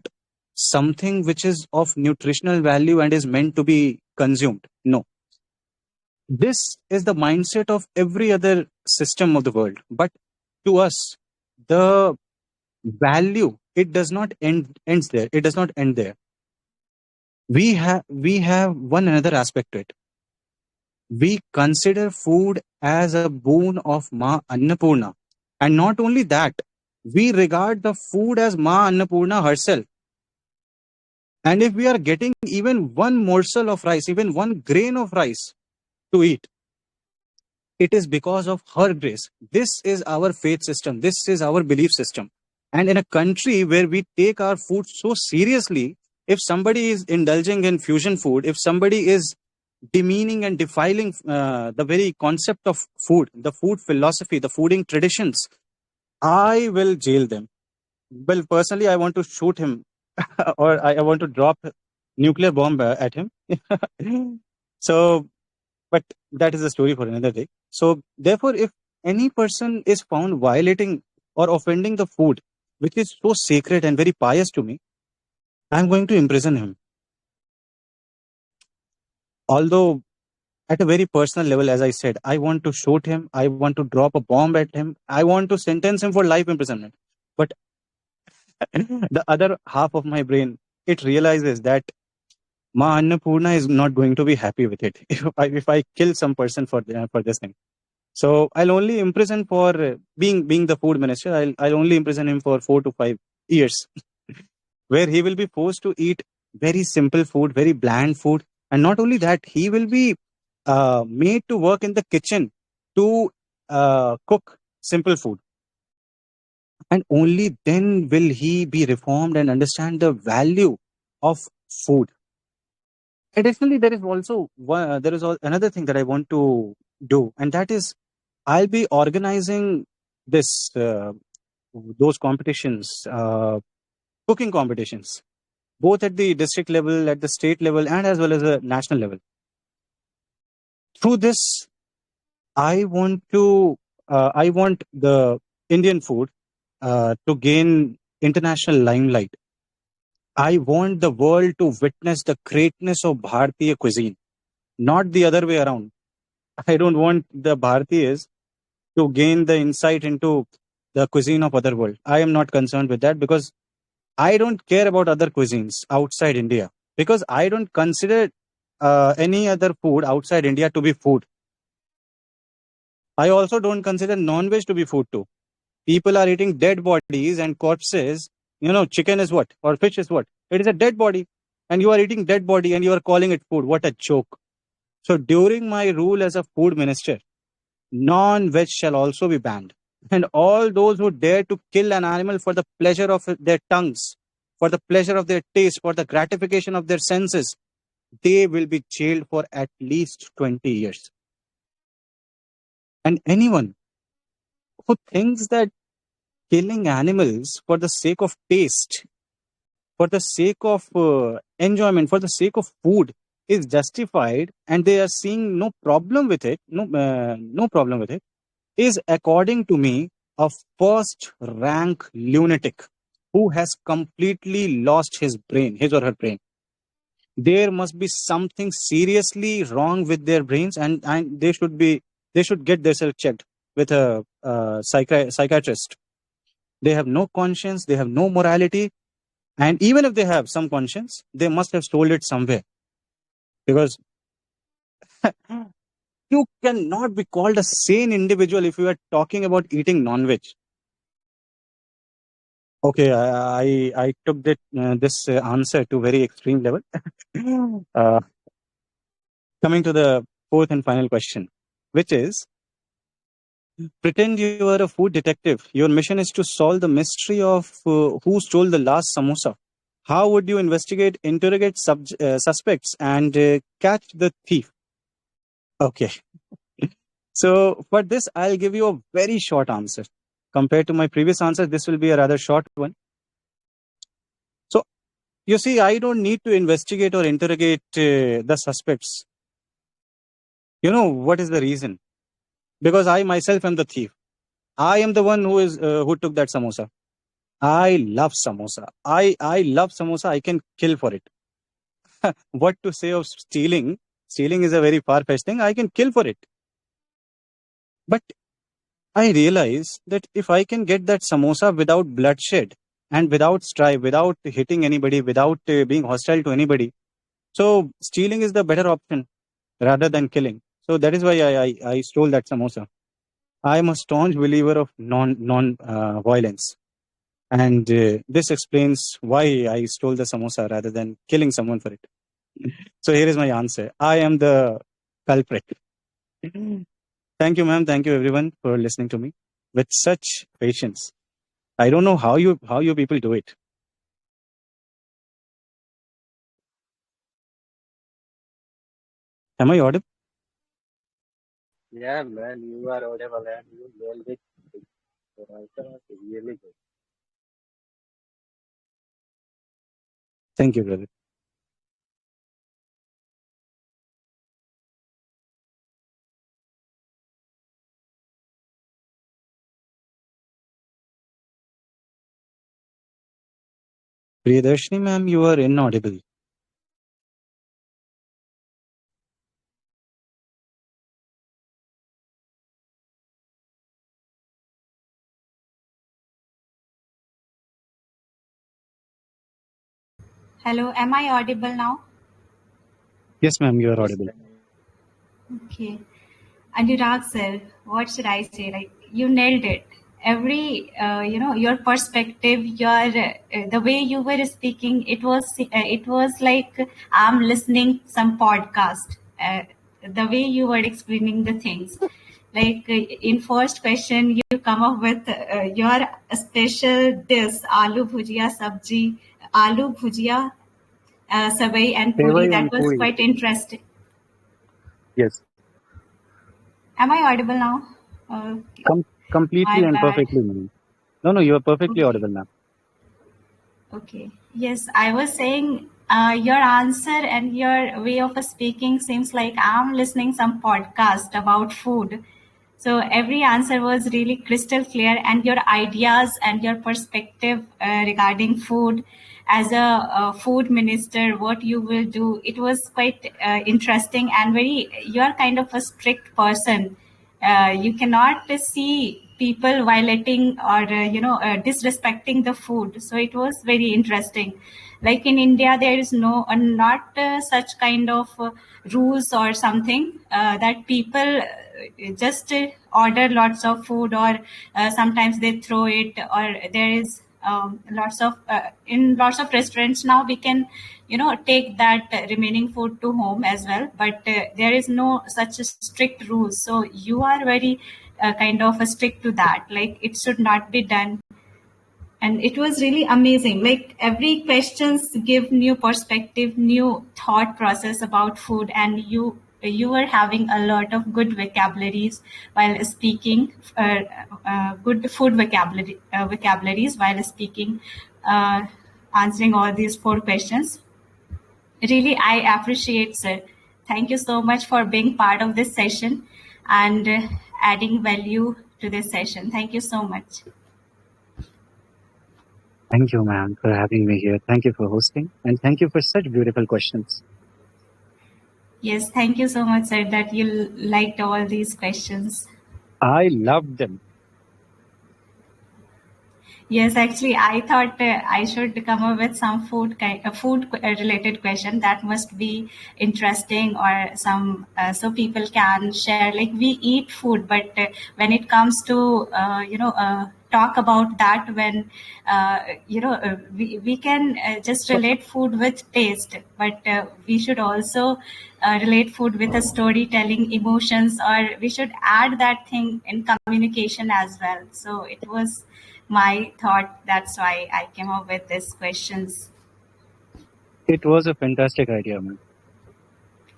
something which is of nutritional value and is meant to be consumed. No. This is the mindset of every other system of the world. But to us, the value, it does not ends there. It does not end there. We have one another aspect to it. We consider food as a boon of Ma Annapurna. And not only that, we regard the food as Ma Annapurna herself. And if we are getting even one morsel of rice, even one grain of rice to eat, it is because of her grace. This is our faith system. This is our belief system. And in a country where we take our food so seriously, if somebody is indulging in fusion food, if somebody is demeaning and defiling the very concept of food, the food philosophy, the fooding traditions, I will jail them. Well, personally, I want to shoot him or I want to drop nuclear bomb at him. So, but that is a story for another day. So, therefore, if any person is found violating or offending the food, which is so sacred and very pious to me, I'm going to imprison him. Although, at a very personal level, as I said, I want to shoot him, I want to drop a bomb at him, I want to sentence him for life imprisonment. But the other half of my brain, it realizes that Ma Annapurna is not going to be happy with it if I kill some person for this thing. So I'll only imprison for being the food minister. I'll only imprison him for 4 to 5 years, where he will be forced to eat very simple food, very bland food, and not only that, he will be made to work in the kitchen to cook simple food, and only then will he be reformed and understand the value of food. Additionally, there is also another thing that I want to do, and that is I'll be organizing this those competitions, cooking competitions, both at the district level, at the state level, and as well as the national level. Through this, I want the Indian food to gain international limelight. I want the world to witness the greatness of Bharatiya cuisine, not the other way around. I don't want the Bharatiyas to gain the insight into the cuisine of other world. I am not concerned with that because I don't care about other cuisines outside India, because I don't consider any other food outside India to be food. I also don't consider non-veg to be food too. People are eating dead bodies and corpses. Chicken is what? Or fish is what? It is a dead body. And you are eating dead body and you are calling it food. What a joke. So during my rule as a food minister, non-veg shall also be banned. And all those who dare to kill an animal for the pleasure of their tongues, for the pleasure of their taste, for the gratification of their senses, they will be jailed for at least 20 years. And anyone who thinks that killing animals for the sake of taste, for the sake of enjoyment, for the sake of food is justified, and they are seeing no problem with it, no problem with it, is, according to me, a first rank lunatic who has completely lost his brain, his or her brain. There must be something seriously wrong with their brains, and they should get themselves checked with a psychiatrist. They have no conscience, they have no morality, and even if they have some conscience, they must have stole it somewhere, because you cannot be called a sane individual if you are talking about eating non-veg. Okay, I took this answer to very extreme level. uh, Coming to the fourth and final question, which is, pretend you are a food detective. Your mission is to solve the mystery of who stole the last samosa. How would you investigate, interrogate suspects, and catch the thief? Okay. So for this, I'll give you a very short answer. Compared to my previous answer, this will be a rather short one. So you see, I don't need to investigate or interrogate the suspects. You know what is the reason? Because I myself am the thief. I am the one who took that samosa. I love samosa. I love samosa. I can kill for it. What to say of stealing? Stealing is a very far-fetched thing. I can kill for it. But I realize that if I can get that samosa without bloodshed and without strife, without hitting anybody, without being hostile to anybody, so stealing is the better option rather than killing. So that is why I stole that samosa. I am a staunch believer of non violence, and this explains why I stole the samosa rather than killing someone for it. So here is my answer. I am the culprit. Thank you, ma'am. Thank you, everyone, for listening to me with such patience. I don't know how you people do it. Am I audible? Yeah, man, you are audible and you nailed it. Your answer was really good. Thank you, brother. Priydarshni, ma'am, you are inaudible. Hello, am I audible now? Yes, ma'am, you are Yes, audible. Okay. Anurag sir, what should I say? Like, you nailed it. Every, your perspective, the way you were speaking, it was like I'm listening some podcast. The way you were explaining the things. Like in first question, you come up with your special dish, aloo bhujia, savai and puri. Sevai That and was puri. quite interesting. Yes. Am I audible now? Completely My and bad. perfectly, ma'am. No, you are perfectly Okay. audible, ma'am. Okay. Yes, I was saying your answer and your way of speaking seems like I'm listening some podcast about food. So every answer was really crystal clear, and your ideas and your perspective regarding food as a food minister, what you will do, it was quite interesting and very. You are kind of a strict person. You cannot see people violating or disrespecting the food. So it was very interesting. Like in India, there is not such kind of rules or something that people just order lots of food, or sometimes they throw it, or there is lots of in lots of restaurants now we can take that remaining food to home as well, but there is no such strict rules. So you are very kind of strict to that, like it should not be done. And it was really amazing, like every questions give new perspective, new thought process about food, and you were having a lot of good vocabularies while speaking, good food vocabularies while speaking, answering all these 4 questions. Really, I appreciate, sir. Thank you so much for being part of this session and adding value to this session. Thank you so much. Thank you, ma'am, for having me here. Thank you for hosting, and thank you for such beautiful questions. Yes, thank you so much, sir, that you liked all these questions. I loved them. Yes, actually, I thought I should come up with some food related question that must be interesting, or some so people can share. Like we eat food, but when it comes to talk about that, when we can just relate food with taste, but we should also relate food with a storytelling, emotions, or we should add that thing in communication as well. So it was my thought. That's why I came up with these questions. It was a fantastic idea, ma'am.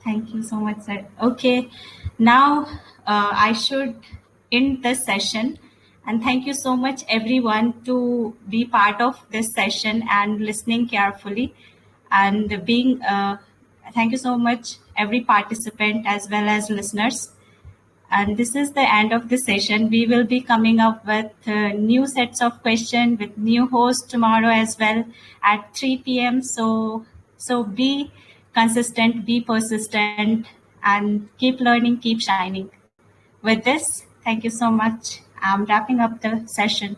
Thank you so much, sir. Okay, now I should end this session. And thank you so much, everyone, to be part of this session and listening carefully. And being, thank you so much, every participant as well as listeners. And this is the end of the session. We will be coming up with new sets of questions with new hosts tomorrow as well at 3 p.m. So be consistent, be persistent, and keep learning, keep shining. With this, thank you so much. I'm wrapping up the session.